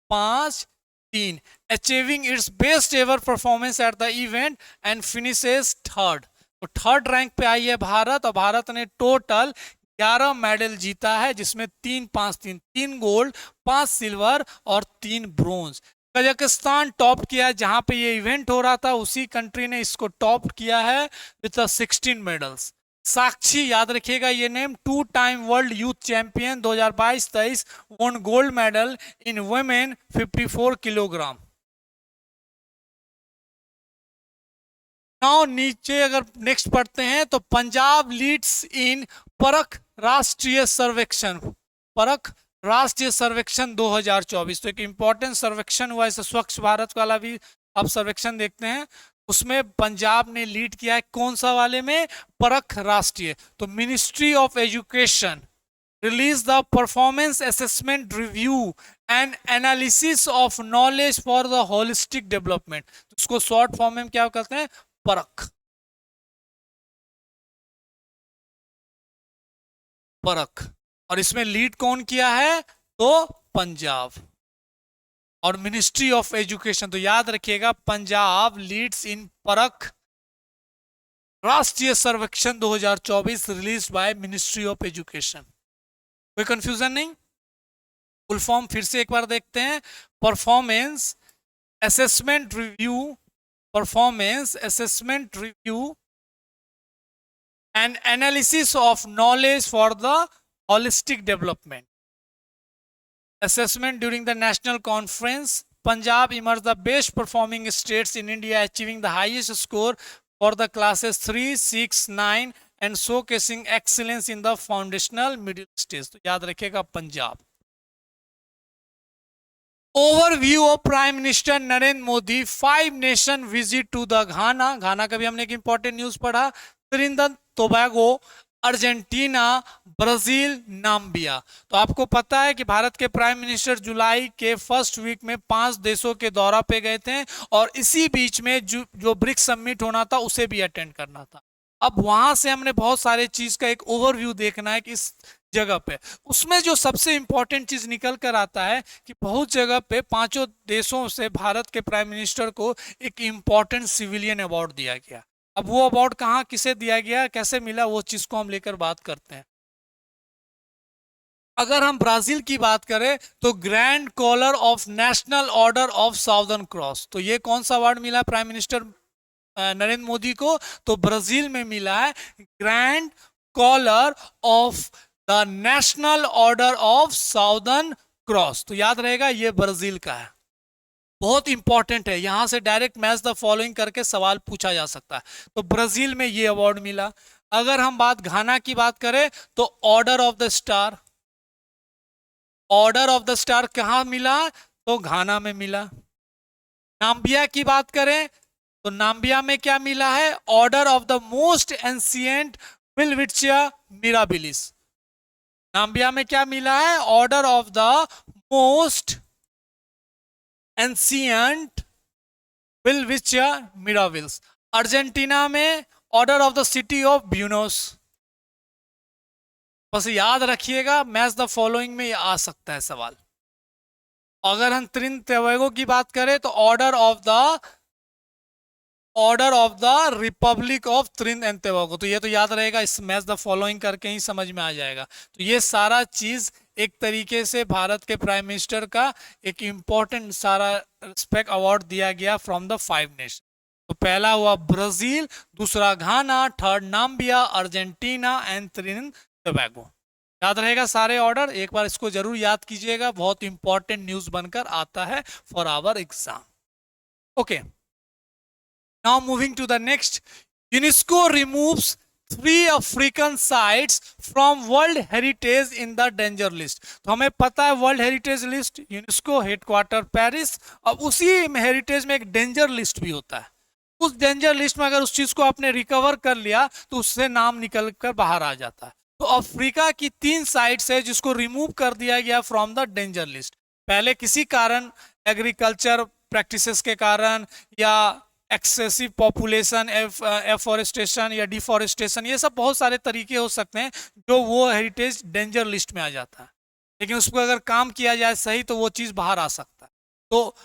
5, 3, achieving it's best ever performance at the event and finishes third. तो third rank पे आई है भारत, और भारत ने टोटल 11 मेडल जीता है जिसमें 3, 5, 3, 3 गोल्ड, 5 सिल्वर और 3 ब्रोंज। कजाकिस्तान टॉप किया है, जहां पे ये इवेंट हो रहा था उसी कंट्री ने इसको टॉप किया है विद 16 मेडल्स। साक्षी, याद रखिएगा ये name, 2 time world youth champion 2022-23, वोन gold medal in women 54 kilogram. Now नीचे अगर नेक्स्ट पढ़ते हैं तो पंजाब लीड्स इन परख राष्ट्रीय सर्वेक्षण, परख राष्ट्रीय सर्वेक्षण 2024। तो एक इंपॉर्टेंट सर्वेक्षण हुआ, इसे स्वच्छ भारत वाला भी आप सर्वेक्षण देखते हैं। उसमें पंजाब ने लीड किया है कौन सा वाले में, परख राष्ट्रीय। तो ministry of education release the performance assessment review and analysis of knowledge for the holistic development. उसको शॉर्ट फॉर्म में क्या कहते हैं, परख। परख। और इसमें लीड कौन किया है, तो पंजाब। और मिनिस्ट्री ऑफ एजुकेशन, तो याद रखिएगा पंजाब लीड्स इन परख राष्ट्रीय सर्वेक्षण 2024 release by ministry of education. कोई कंफ्यूजन नहीं। फुल फॉर्म फिर से एक बार देखते हैं, performance assessment review, performance assessment review and analysis of knowledge for the holistic development. Assessment during the national conference, Punjab emerged the best performing states in India, achieving the highest score for the classes 3, 6, 9 and showcasing excellence in the foundational middle stage। तो याद रखिएगा Punjab. Overview of prime minister Narendra Modi 5 nation visit to the Ghana. Ghana का भी हमने एक important news पढ़ा। Trinidad Tobago, Argentina, Brazil, Namibia. तो आपको पता है कि भारत के प्राइम मिनिस्टर जुलाई के फर्स्ट वीक में 5 देशों के दौरा पे गए थे और इसी बीच में जो ब्रिक्स समिट होना था उसे भी अटेंड करना था। अब वहां से हमने बहुत सारे चीज का एक ओवरव्यू देखना है कि इस जगह पे, उसमें जो सबसे इंपॉर्टेंट चीज निकल कर आता है कि बहुत जगह पे पांचों देशों से भारत के प्राइम मिनिस्टर को एक इंपॉर्टेंट सिविलियन अवार्ड दिया गया। अब वो अवार्ड कहाँ किसे दिया गया, कैसे मिला, वो चीज को हम लेकर बात करते हैं। अगर हम ब्राजील की बात करें तो grand collar of national order of southern cross. तो ये कौन सा अवार्ड मिला प्राइम मिनिस्टर नरेंद्र मोदी को, तो ब्राजील में मिला है grand collar of the national order of southern cross. तो याद रहेगा ये ब्राजील का है, बहुत इंपॉर्टेंट है। यहां से डायरेक्ट मैच द फॉलोइंग करके सवाल पूछा जा सकता है। तो ब्राजील में ये अवार्ड मिला। अगर हम घाना की बात करें तो order of the star, order of the star कहां मिला, तो घाना में मिला। नाम्बिया की बात करें तो नाम्बिया में क्या मिला है, order of the most ancient Welwitschia mirabilis. Namibia में क्या मिला है, order of the most ancient Welwitschia mirabilis. Argentina में order of the city of Buenos. बस याद रखिएगा मैच द फॉलोइंग में ये आ सकता है सवाल। अगर हम त्रिनिदाद टोबैगो की बात करें तो order of the Republic of Trinidad and Tobago. तो ये तो याद रहेगा, इस मैच द फॉलोइंग करके ही समझ में आ जाएगा। तो ये सारा चीज एक तरीके से भारत के प्राइम मिनिस्टर का एक इंपॉर्टेंट सारा रिस्पेक्ट अवार्ड दिया गया फ्रॉम द 5 नेशन। तो पहला हुआ ब्राजील, दूसरा Ghana, third Namibia, Argentina and Trinidad Tobago. याद रहेगा सारे ऑर्डर, एक बार इसको जरूर याद कीजिएगा, बहुत इंपॉर्टेंट न्यूज बनकर आता है for our exam. Okay, now moving to the next. UNESCO removes 3 African sites from world heritage in the danger list. तो हमें पता है world heritage list, UNESCO headquarter Paris, और उसी हेरिटेज में एक डेंजर लिस्ट भी होता है। उस डेंजर लिस्ट में अगर उस चीज को आपने रिकवर कर लिया तो उससे नाम निकल कर बाहर आ जाता है। तो अफ्रीका की 3 साइट्स है जिसको रिमूव कर दिया गया फ्रॉम द डेंजर लिस्ट। पहले किसी कारण, एग्रीकल्चर प्रैक्टिसेस के कारण या एक्सेसिव पॉपुलेशन, एफॉरेस्टेशन या डिफॉरेस्टेशन, ये सब बहुत सारे तरीके हो सकते हैं जो वो हेरिटेज डेंजर लिस्ट में आ जाता है। लेकिन उस पर अगर काम किया जाए सही तो वो चीज बाहर आ सकता है। तो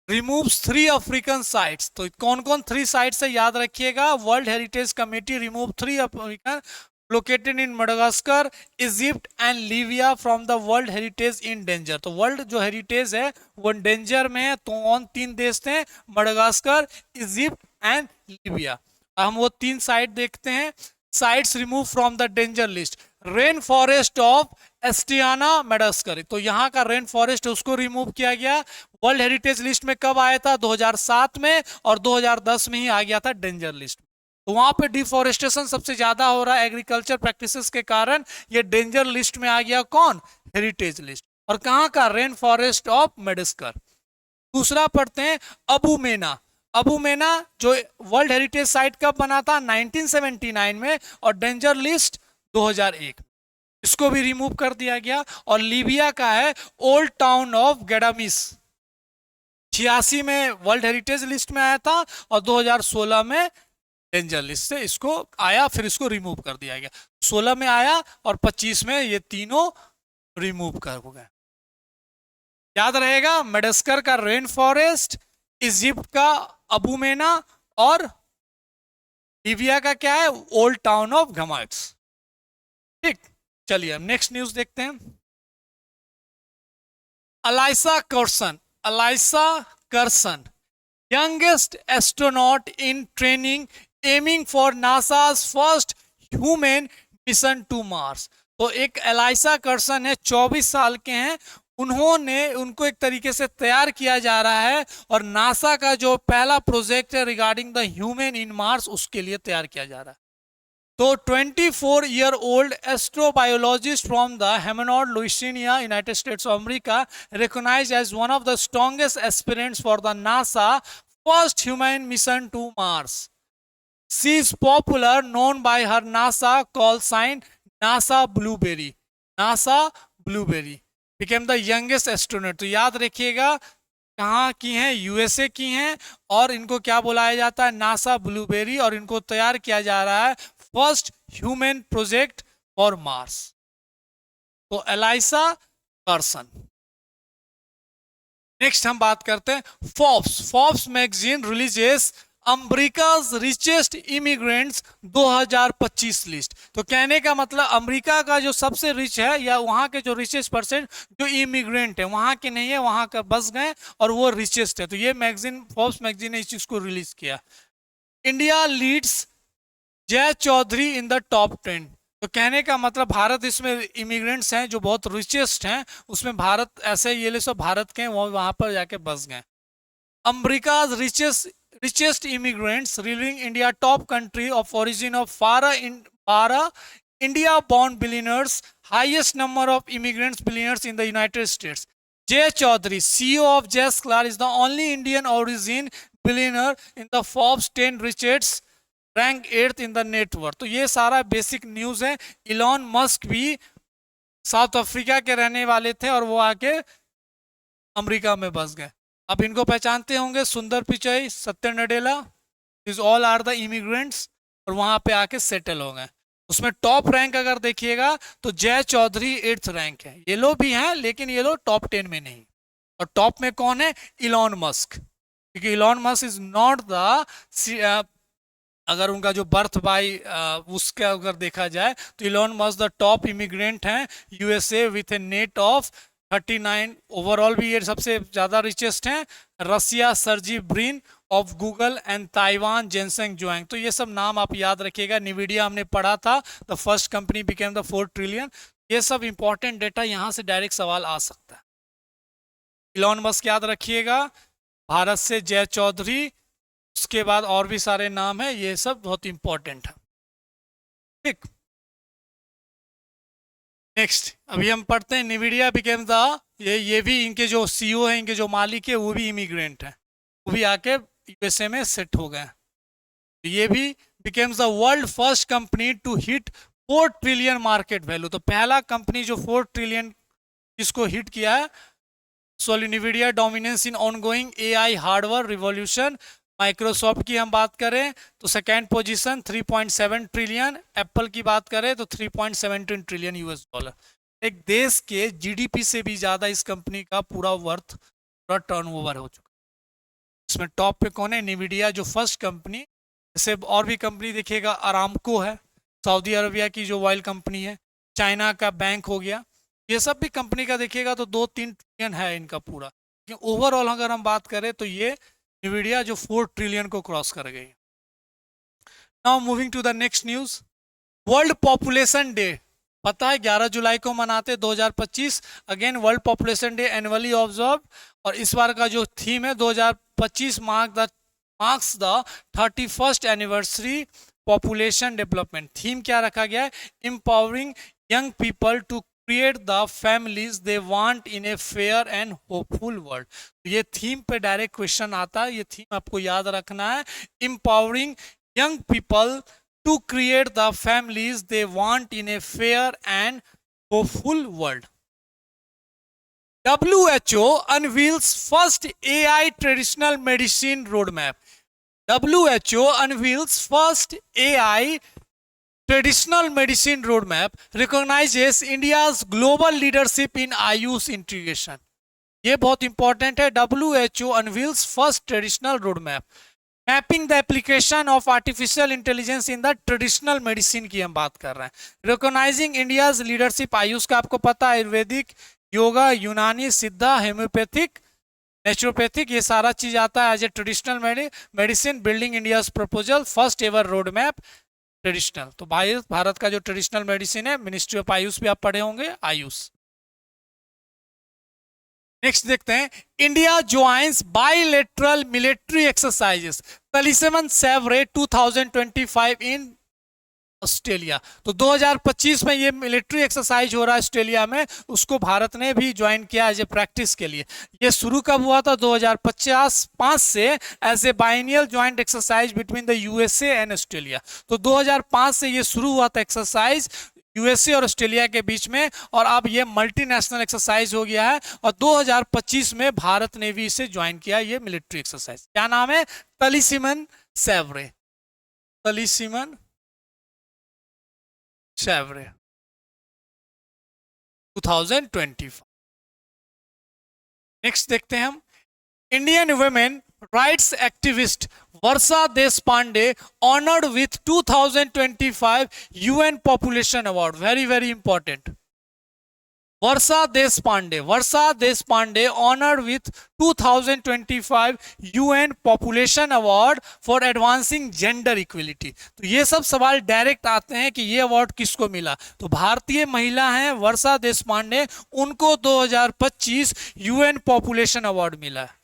रिमूव्स 3 अफ्रीकन साइट्स। तो कौन कौन 3 साइट्स है याद रखिएगा। World heritage committee remove 3 African located in Madagascar, Egypt and Libya from the world heritage in danger. तो वर्ल्ड जो हेरिटेज है वो डेंजर में है। तो कौन 3 देश थे, मडागास्कर, इजिप्ट एंड लीबिया। हम वो 3 साइट देखते हैं। Sites remove from the danger list, rain forest of एस्टियाना मेडागास्कर। तो यहाँ का रेन फॉरेस्ट उसको रिमूव किया गया। वर्ल्ड हेरिटेज लिस्ट में कब आया था, 2007 में, और 2010 में ही आ गया था डेंजर लिस्ट। तो वहां पे डिफॉरेस्टेशन सबसे ज्यादा हो रहा है एग्रीकल्चर प्रैक्टिसेस के कारण, ये डेंजर लिस्ट में आ गया। कौन, हेरिटेज लिस्ट। और कहां का, रेन फॉरेस्ट ऑफ मेडागास्कर। दूसरा पढ़ते हैं अबू मेना। अबूमेना जो वर्ल्ड हेरिटेज साइट कब बना था? 1979 में, और डेंजर लिस्ट 2001। इसको भी रिमूव कर दिया गया। और लीबिया का है ओल्ड टाउन ऑफ गेडामिस, 86 में वर्ल्ड हेरिटेज लिस्ट में आया था और 2016 में डेंजर लिस्ट से इसको आया, फिर इसको रिमूव कर दिया गया। 16 में आया और 25 में ये तीनों रिमूव कर हो गए। याद रहेगा, मेडागास्कर का रेन फॉरेस्ट, इजिप्ट का अबूमेना, और लीबिया का क्या है? Old town of Ghadames. ठीक, चलिए अब नेक्स्ट न्यूज देखते हैं। Alyssa Carson, youngest astronaut in training, aiming for NASA's first human mission to Mars। तो एक एलाइसा कर्सन है, 24 साल के हैं, उनको एक तरीके से तैयार किया जा रहा है और नासा का जो पहला प्रोजेक्ट है regarding the human in Mars, उसके लिए तैयार किया जा रहा है। तो 24-year-old astrobiologist from the Hammond, Louisiana, United States of America, recognized as one of the strongest aspirants for the NASA first human mission to Mars. She is popular, known by her NASA call sign NASA Blueberry. NASA Blueberry became the youngest astronaut। तो याद रखिएगा कहाँ की हैं? USA की हैं, और इनको क्या बुलाया जाता है? नासा ब्लूबेरी, और इनको तैयार किया जा रहा है first human project for Mars. तो एलाइसा कर्सन। नेक्स्ट हम बात करते हैं Forbes magazine releases America's richest immigrants 2025 list. तो कहने का मतलब अमेरिका का जो सबसे रिच है, या वहां के जो रिचेस्ट परसेंट जो इमिग्रेंट है, वहां के नहीं है, वहां का बस गए और वो रिचेस्ट है। तो ये मैगजीन, फोर्ब्स मैगजीन ने इस चीज को रिलीज किया। इंडिया लीड्स जय चौधरी इन द टॉप 10। तो कहने का मतलब भारत इसमें इमिग्रेंट्स हैं जो बहुत रिचेस्ट हैं, उसमें भारत ऐसे ये सब भारत के हैं, वो वहां पर जाके बस गए। America richest immigrants, revealing India top country of origin of 12 India-born billionaires, highest number of immigrants billionaires in the United States. Jay Chaudhary, CEO of Jesklar, is the only Indian origin billionaire in the Forbes 10 richest, rank 8th in the net worth. तो ये सारा basic news है। Elon Musk भी south Africa के रहने वाले थे और वो आके अमेरिका में बस गए। अब इनको पहचानते होंगे, Sundar Pichai, Satya Nadella, this all are the immigrants, और वहां पे आके सेटल हो गए। उसमें टॉप रैंक अगर देखिएगा तो जय चौधरी 8th रैंक है। ये लोग भी हैं लेकिन ये लोग टॉप 10 में नहीं। और टॉप में कौन है? इलॉन मस्क, क्योंकि Elon Musk is not the, अगर उनका जो बर्थ बाई उसका अगर देखा जाए तो Elon Musk the top immigrant हैं USA with a net of 39। Overall भी ये सबसे ज्यादा रिचेस्ट हैं। Russia Sergey Brin of Google and Taiwan Jensen Huang. तो ये सब नाम आप याद रखिएगा। निविडिया हमने पढ़ा था, the first company became the 4 trillion. ये सब इंपॉर्टेंट डेटा, यहां से डायरेक्ट सवाल आ सकता है। इलॉन मस्क याद रखिएगा, भारत से जय चौधरी, उसके बाद और भी सारे नाम है, ये सब बहुत इंपॉर्टेंट है। ठीक, नेक्स्ट अभी हम पढ़ते हैं निविडिया बिकेम द, ये भी इनके जो सीईओ है, इनके जो मालिक है, वो भी इमिग्रेंट है, वो भी आके यूएसए में सेट हो गए। ये भी becomes the world first company to hit 4 trillion market value. तो पहला कंपनी जो 4 ट्रिलियन इसको हिट किया है। So Nvidia dominance in ongoing AI hardware revolution. Microsoft की हम बात करें तो सेकेंड पोजीशन 3.7 ट्रिलियन। एप्पल की बात करें तो 3.17 ट्रिलियन यूएस डॉलर। एक देश के जीडीपी से भी ज्यादा इस कंपनी का पूरा वर्थ, पूरा टर्नओवर हो चुका है। इसमें टॉप पे कौन है? निविडिया, जो फर्स्ट कंपनी। जैसे और भी कंपनी देखिएगा, अरामको है, सऊदी अरबिया की जो ऑयल कंपनी है, चाइना का बैंक हो गया, ये सब भी कंपनी का देखिएगा तो 2-3 ट्रिलियन है इनका पूरा। लेकिन ओवरऑल अगर हम बात करें तो ये निविडिया जो 4 ट्रिलियन को क्रॉस कर गई। Now moving to the next news. World population day, पता है 11 जुलाई को मनाते 2025। Again world population day annually observe, और इस बार का जो थीम है 2025 marks the 31st anniversary population development. Theme क्या रखा गया है? Empowering young people to create the families they want in a fair and hopeful world. ये थीम पे डायरेक्ट क्वेश्चन आता है, ये थीम आपको याद रखना है. Empowering young people to create the families they want in a fair and hopeful world. WHO unveils first AI traditional medicine roadmap. WHO unveils first AI traditional medicine roadmap, recognizes India's global leadership in Ayush integration. ये बहुत important है. WHO unveils first traditional roadmap, mapping the application of artificial intelligence in the traditional medicine की हम बात कर रहे हैं. Recognising India's leadership Ayush का आपको पता है, आयुर्वेदिक, योगा, यूनानी, सिद्धा, हेम्योपैथिक, नेचुरोपैथिक, ये सारा चीज आता है as a traditional medicine. Building India's proposal, first ever road map traditional. तो भारत का जो ट्रेडिशनल मेडिसिन है, मिनिस्ट्री ऑफ आयुष भी आप पढ़े होंगे, आयुष. नेक्स्ट देखते हैं, India joins bilateral military exercises Talisman Sabre 2025 in Australia. तो 2025 में ये मिलिट्री एक्सरसाइज हो रहा है ऑस्ट्रेलिया में, उसको भारत ने भी ज्वाइन किया एज ए प्रैक्टिस के लिए. ये शुरू कब हुआ था? 2005 से as a biennial joint exercise between the USA and Australia. तो 2005 से ये शुरू हुआ था एक्सरसाइज यूएसए और ऑस्ट्रेलिया के बीच में, और अब ये मल्टीनेशनल एक्सरसाइज हो गया है. और 2025 में भारत ने भी इसे ज्वाइन किया, ये मिलिट्री एक्सरसाइज. क्या नाम है? तलिसिमन सेवरे. तलिसिमन सेवरे 2025. नेक्स्ट देखते हैं हम, Indian women rights activist Varsha Deshpande honoured with 2025 UN population award. Very very important. Varsha Deshpande honoured with 2025 UN population award for advancing gender equality. तो ये सब सवाल डायरेक्ट आते हैं कि ये अवार्ड किसको मिला. तो भारतीय महिला हैं वर्षा देशपांडे, उनको 2025 यूएन पॉपुलेशन अवार्ड मिला है.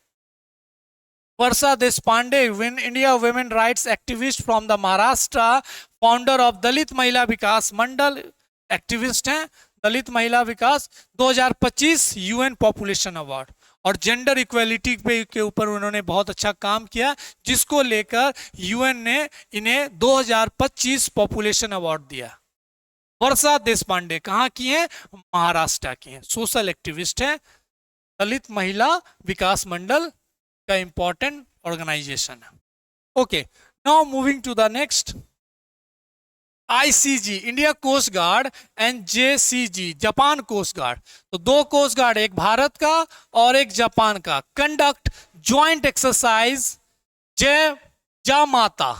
Varsha Deshpande, India women rights activist from the Maharashtra, founder of Dalit Mahila Vikas Mandal, activist हैं Dalit Mahila Vikas. 2025 UN population award. और जेंडर इक्वलिटी पे के ऊपर उन्होंने बहुत अच्छा काम किया, जिसको लेकर यूएन ने इन्हें 2025 पॉपुलेशन अवार्ड दिया. वर्षा देशपांडे कहाँ की हैं? महाराष्ट्र की हैं. सोशल एक्टिविस्ट हैं, दलित महिला विकास मंडल का इंपॉर्टेंट ऑर्गेनाइजेशन है. Okay, now moving to the next. ICG India coast guard and JCG Japan coast guard. तो दो कोस्ट गार्ड, एक भारत का और एक जापान का, कंडक्ट ज्वाइंट एक्सरसाइज जय माता.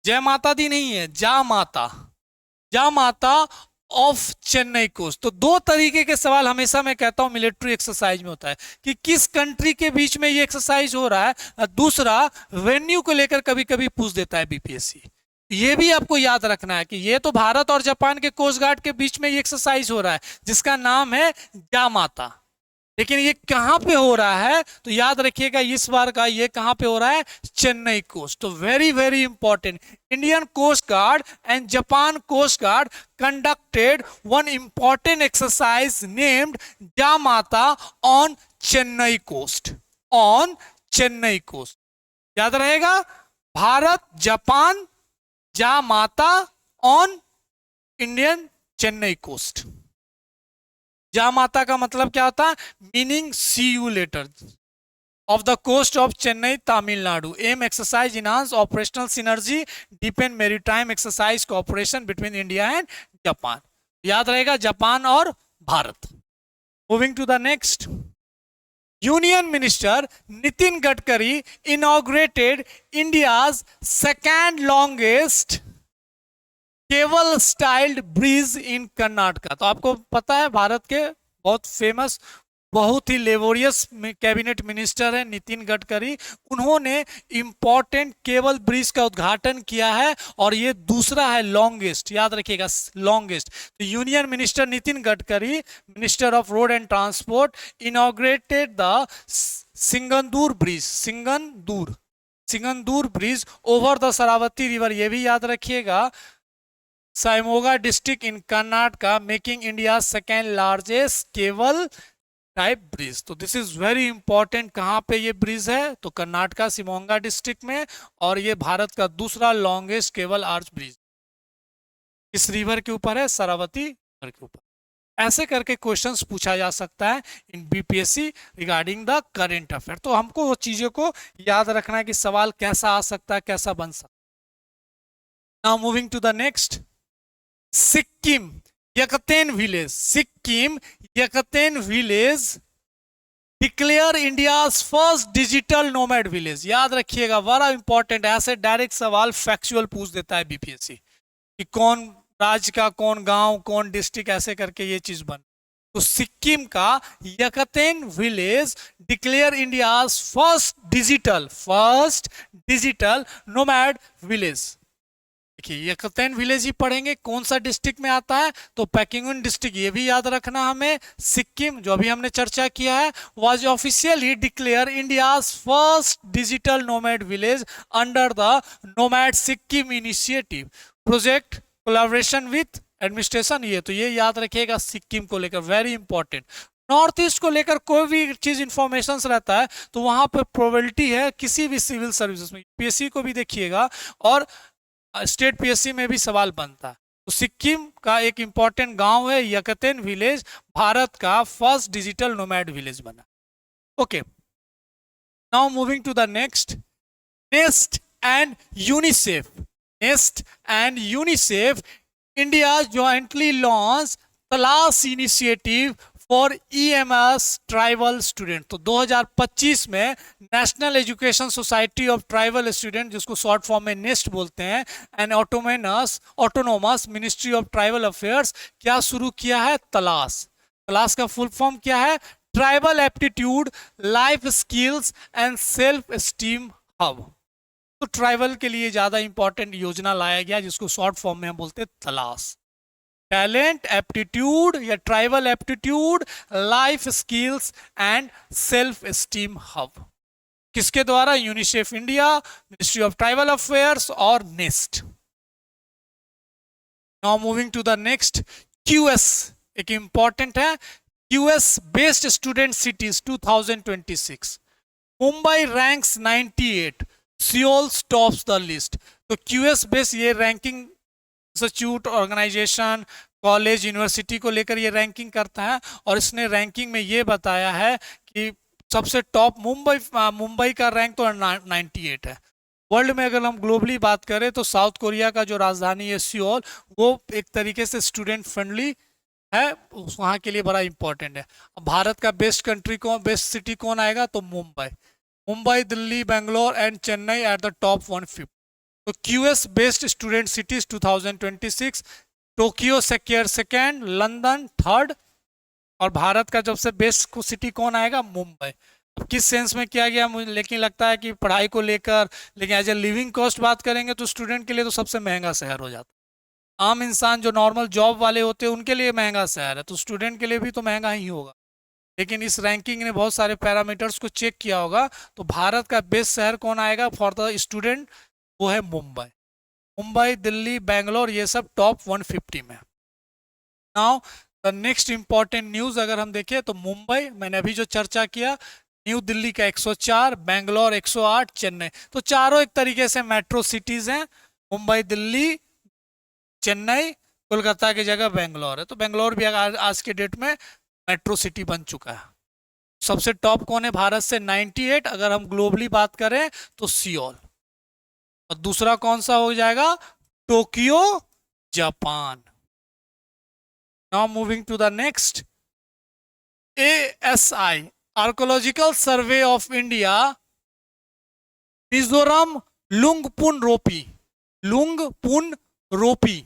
जय माता दी नहीं है, जा माता ऑफ चेन्नई कोस्ट. तो दो तरीके के सवाल हमेशा मैं कहता हूं मिलिट्री एक्सरसाइज में होता है कि किस कंट्री के बीच में ये एक्सरसाइज हो रहा है. दूसरा, वेन्यू को लेकर कभी कभी पूछ देता है बीपीएससी. ये भी आपको याद रखना है कि ये तो भारत और जापान के कोस्ट गार्ड के बीच में ये एक्सरसाइज हो रहा है जिसका नाम है जामाता. लेकिन ये कहां पे हो रहा है? तो याद रखिएगा इस बार का ये कहां पे हो रहा है? चेन्नई कोस्ट. तो very very important. Indian coast guard and Japan coast guard conducted one important exercise named Jaa Mata on Chennai coast. On Chennai coast याद रहेगा. Bharat Japan Jaa Mata on Indian Chennai coast. Jaa Mata का मतलब क्या होता है? Meaning see you later of the coast of Chennai Tamil Nadu. Aim exercise enhance operational synergy, deepen maritime exercise cooperation between India and Japan. याद रहेगा Japan और Bharat. Moving to the next. Union minister Nitin Gadkari inaugurated India's second longest cable styled bridge in Karnataka. तो आपको पता है भारत के बहुत famous, बहुत ही लेबोरियस कैबिनेट मिनिस्टर है नितिन गडकरी. उन्होंने इंपॉर्टेंट केबल ब्रिज का उद्घाटन किया है और ये दूसरा है लॉन्गेस्ट. याद रखिएगा लॉन्गेस्ट. तो union minister Nitin Gadkari, minister of road and transport, inaugurated the Sigandur bridge. Sigandur bridge over the Sharavathi river. ये भी याद रखिएगा Saimoga district in Karnataka, making India's second largest cable type bridge. तो दिस इज वेरी इंपॉर्टेंट। कहाँ पे ये ब्रिज है? तो कर्नाटका शिमोगा डिस्ट्रिक्ट में, और ये भारत का दूसरा लॉन्गेस्ट केबल आर्च ब्रिज इस रिवर के ऊपर है, शरावती रिवर के ऊपर। ऐसे करके क्वेश्चंस पूछा जा सकता है in BPSC regarding the current affair. तो हमको वो चीजों को याद रखना है कि सवाल कैसा आ सकता है, कैसा बन सकता है। Now moving to the next, Sikkim Yakten village, Sikkim Yakten village declare India's first digital nomad village. याद रखिएगा, बड़ा इंपॉर्टेंट। ऐसे डायरेक्ट सवाल फैक्चुअल पूछ देता है बीपीएससी कि कौन राज्य का, कौन गांव, कौन डिस्ट्रिक्ट, ऐसे करके ये चीज बन। तो सिक्किम का Yakten village declare India's first digital nomad village. देखिए यकतेन विलेज ही पढ़ेंगे, कौन सा डिस्ट्रिक्ट में आता है? तो पैकिंगुन डिस्ट्रिक्ट, ये भी याद रखना हमें। सिक्किम जो अभी हमने चर्चा किया है, was officially declare India's first digital nomad village under the nomad Sikkim initiative project collaboration with administration. ये तो ये याद रखिएगा सिक्किम को लेकर, वेरी इंपॉर्टेंट। नॉर्थ ईस्ट को लेकर कोई भी चीज इंफॉर्मेशन रहता है तो वहां पर प्रोबेबिलिटी है किसी भी सिविल सर्विसेज में, पीएससी को भी देखिएगा और स्टेट पीएससी में भी सवाल बनता है। तो सिक्किम का एक इंपॉर्टेंट गांव है यकतेन विलेज, भारत का फर्स्ट डिजिटल नोमैड विलेज बना। Okay, now moving to the next, NEST and UNICEF. NEST and UNICEF India jointly launch Talash initiative for EMS tribal student. तो 2025 में national education society of tribal student, जिसको short form में NEST बोलते हैं, and autonomous ministry of tribal affairs, क्या शुरू किया है? तलाश। तलाश का फुल फॉर्म क्या है? Tribal aptitude, life skills and self esteem hub. तो ट्राइबल के लिए ज्यादा इंपॉर्टेंट योजना लाया गया जिसको शॉर्ट फॉर्म में हम बोलते हैं तलाश। टैलेंट, एप्टीट्यूड या tribal aptitude, life skills and self esteem hub. किसके द्वारा? UNICEF India, ministry of tribal affairs और NEST. Now moving to the next, QS एक इंपॉर्टेंट है, QS based student cities 2026। Mumbai ranks 98, Seoul tops the list. तो QS based ये ranking institute, organization, college, university को लेकर ये रैंकिंग करता है, और इसने रैंकिंग में ये बताया है कि सबसे टॉप मुंबई का रैंक तो 98 है। वर्ल्ड में अगर हम ग्लोबली बात करें तो साउथ कोरिया का जो राजधानी है सियोल, वो एक तरीके से स्टूडेंट फ्रेंडली है, वहाँ के लिए बड़ा इंपॉर्टेंट है। भारत का बेस्ट सिटी कौन आएगा? तो Mumbai, Delhi, Bangalore and Chennai at the top 150। तो QS based student cities 2026, Tokyo secure second, London third, और भारत का सबसे बेस्ट सिटी कौन आएगा? मुंबई। अब किस सेंस में किया गया मुझे लेकिन लगता है कि पढ़ाई को लेकर, लेकिन एज ए लिविंग कॉस्ट बात करेंगे तो स्टूडेंट के लिए तो सबसे महंगा शहर हो जाता है। आम इंसान जो नॉर्मल जॉब वाले होते हैं उनके लिए महंगा शहर है, तो स्टूडेंट के लिए भी तो महंगा ही होगा। लेकिन इस रैंकिंग ने बहुत सारे पैरामीटर्स को चेक किया होगा, तो भारत का बेस्ट शहर कौन आएगा फॉर द स्टूडेंट? वो है मुंबई, दिल्ली, बेंगलोर, ये सब टॉप 150 में। Now the next important news अगर हम देखें तो मुंबई, मैंने अभी जो चर्चा किया, न्यू दिल्ली का 104, बेंगलोर 108, चेन्नई, तो चारों एक तरीके से मेट्रो सिटीज हैं। मुंबई, दिल्ली, चेन्नई, कोलकाता की जगह बेंगलोर है, तो बेंगलोर भी आज के डेट में मेट्रो सिटी बन चुका है। सबसे टॉप कौन है भारत से? 98। अगर हम ग्लोबली बात करें तो सियोल, और दूसरा कौन सा हो जाएगा? Tokyo, Japan. Now moving to the next, ASI archaeological survey of India, Mizoram Lungpun Ropui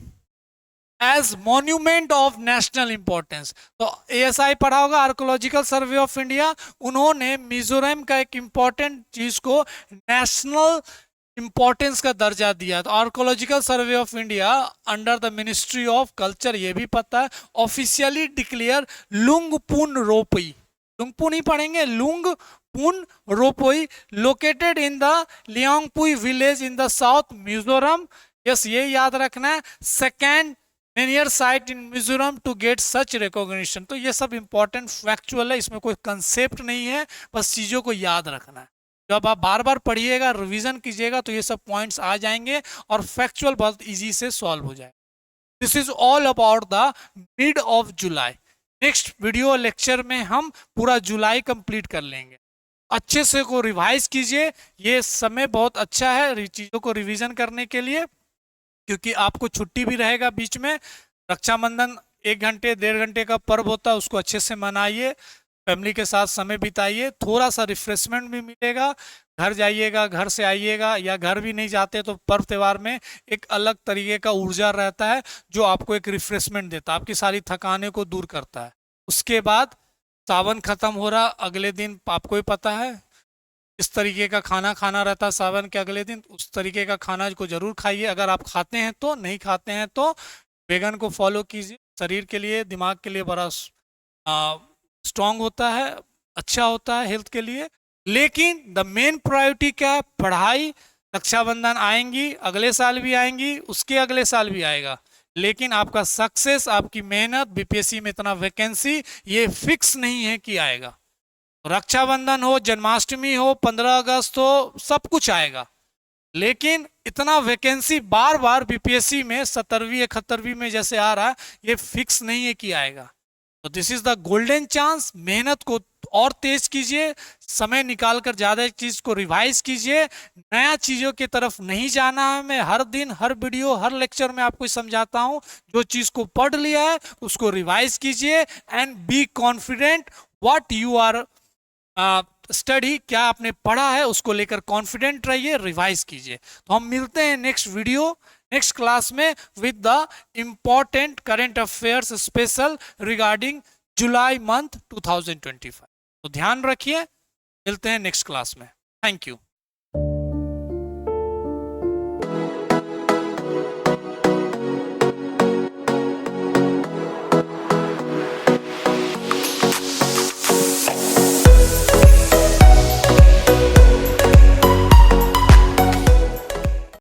as monument of national importance. तो ASI पढ़ा होगा, आर्कोलॉजिकल सर्वे ऑफ इंडिया, उन्होंने मिजोरम का एक इंपॉर्टेंट चीज को नेशनल इंपॉर्टेंस का दर्जा दिया। तो archaeological survey of India under the ministry of culture, ये भी पता है, ऑफिशियली डिक्लेयर लुंगपुन रोपी, लुंगपुन ही पढ़ेंगे, Lungpun Ropui, located in the Liangpui village in the south Mizoram, yes, ये याद रखना है, second linear site in Mizoram to get such recognition. तो ये सब इंपॉर्टेंट फैक्चुअल है, इसमें कोई कंसेप्ट नहीं है, बस चीजों को याद रखना है। जब आप बार बार पढ़िएगा, रिवीजन कीजिएगा, तो ये सब पॉइंट्स आ जाएंगे और फैक्चुअल बहुत इजी से सॉल्व हो जाएगा। This is all about the mid of July. Next video lecture में हम पूरा जुलाई कंप्लीट कर लेंगे। अच्छे से को रिवाइज कीजिए, ये समय बहुत अच्छा है चीजों को रिवीजन करने के लिए, क्योंकि आपको छुट्टी भी रहेगा बीच में। रक्षाबंधन 1 घंटे 1.5 घंटे का पर्व होता है, उसको अच्छे से मनाइए, फैमिली के साथ समय बिताइए, थोड़ा सा रिफ्रेशमेंट भी मिलेगा। घर जाइएगा, घर से आइएगा, या घर भी नहीं जाते तो पर्व त्यौहार में एक अलग तरीके का ऊर्जा रहता है जो आपको एक रिफ्रेशमेंट देता है, आपकी सारी थकाने को दूर करता है। उसके बाद सावन खत्म हो रहा, अगले दिन आपको ही पता है इस तरीके का खाना खाना रहता है सावन के अगले दिन, उस तरीके का खाना को जरूर खाइए। अगर आप खाते हैं तो, नहीं खाते हैं तो वेगन को फॉलो कीजिए, शरीर के लिए दिमाग के लिए बड़ा स्ट्रांग होता है, अच्छा होता है हेल्थ के लिए। लेकिन द मेन प्रायोरिटी क्या है? पढ़ाई। रक्षाबंधन आएंगी, अगले साल भी आएंगी, उसके अगले साल भी आएगा, लेकिन आपका सक्सेस, आपकी मेहनत, बीपीएससी में इतना वैकेंसी ये फिक्स नहीं है कि आएगा। रक्षाबंधन हो, जन्माष्टमी हो, 15 अगस्त हो, सब कुछ आएगा, लेकिन इतना वैकेंसी बार बार बीपीएससी में 70वीं 71वीं में जैसे आ रहा है, ये फिक्स नहीं है कि आएगा। तो this is the golden chance. मेहनत को और तेज कीजिए, समय निकालकर ज्यादा चीज को रिवाइज कीजिए, नया चीजों की तरफ नहीं जाना है। मैं हर दिन, हर वीडियो, हर लेक्चर में आपको समझाता हूं, जो चीज को पढ़ लिया है उसको रिवाइज कीजिए and be confident what you are study. क्या आपने पढ़ा है उसको लेकर कॉन्फिडेंट रहिए, रिवाइज कीजिए। तो हम मिलते हैं नेक्स्ट वीडियो, नेक्स्ट क्लास में with the important current affairs special regarding July month 2025। तो ध्यान रखिए, मिलते हैं नेक्स्ट क्लास में। Thank you.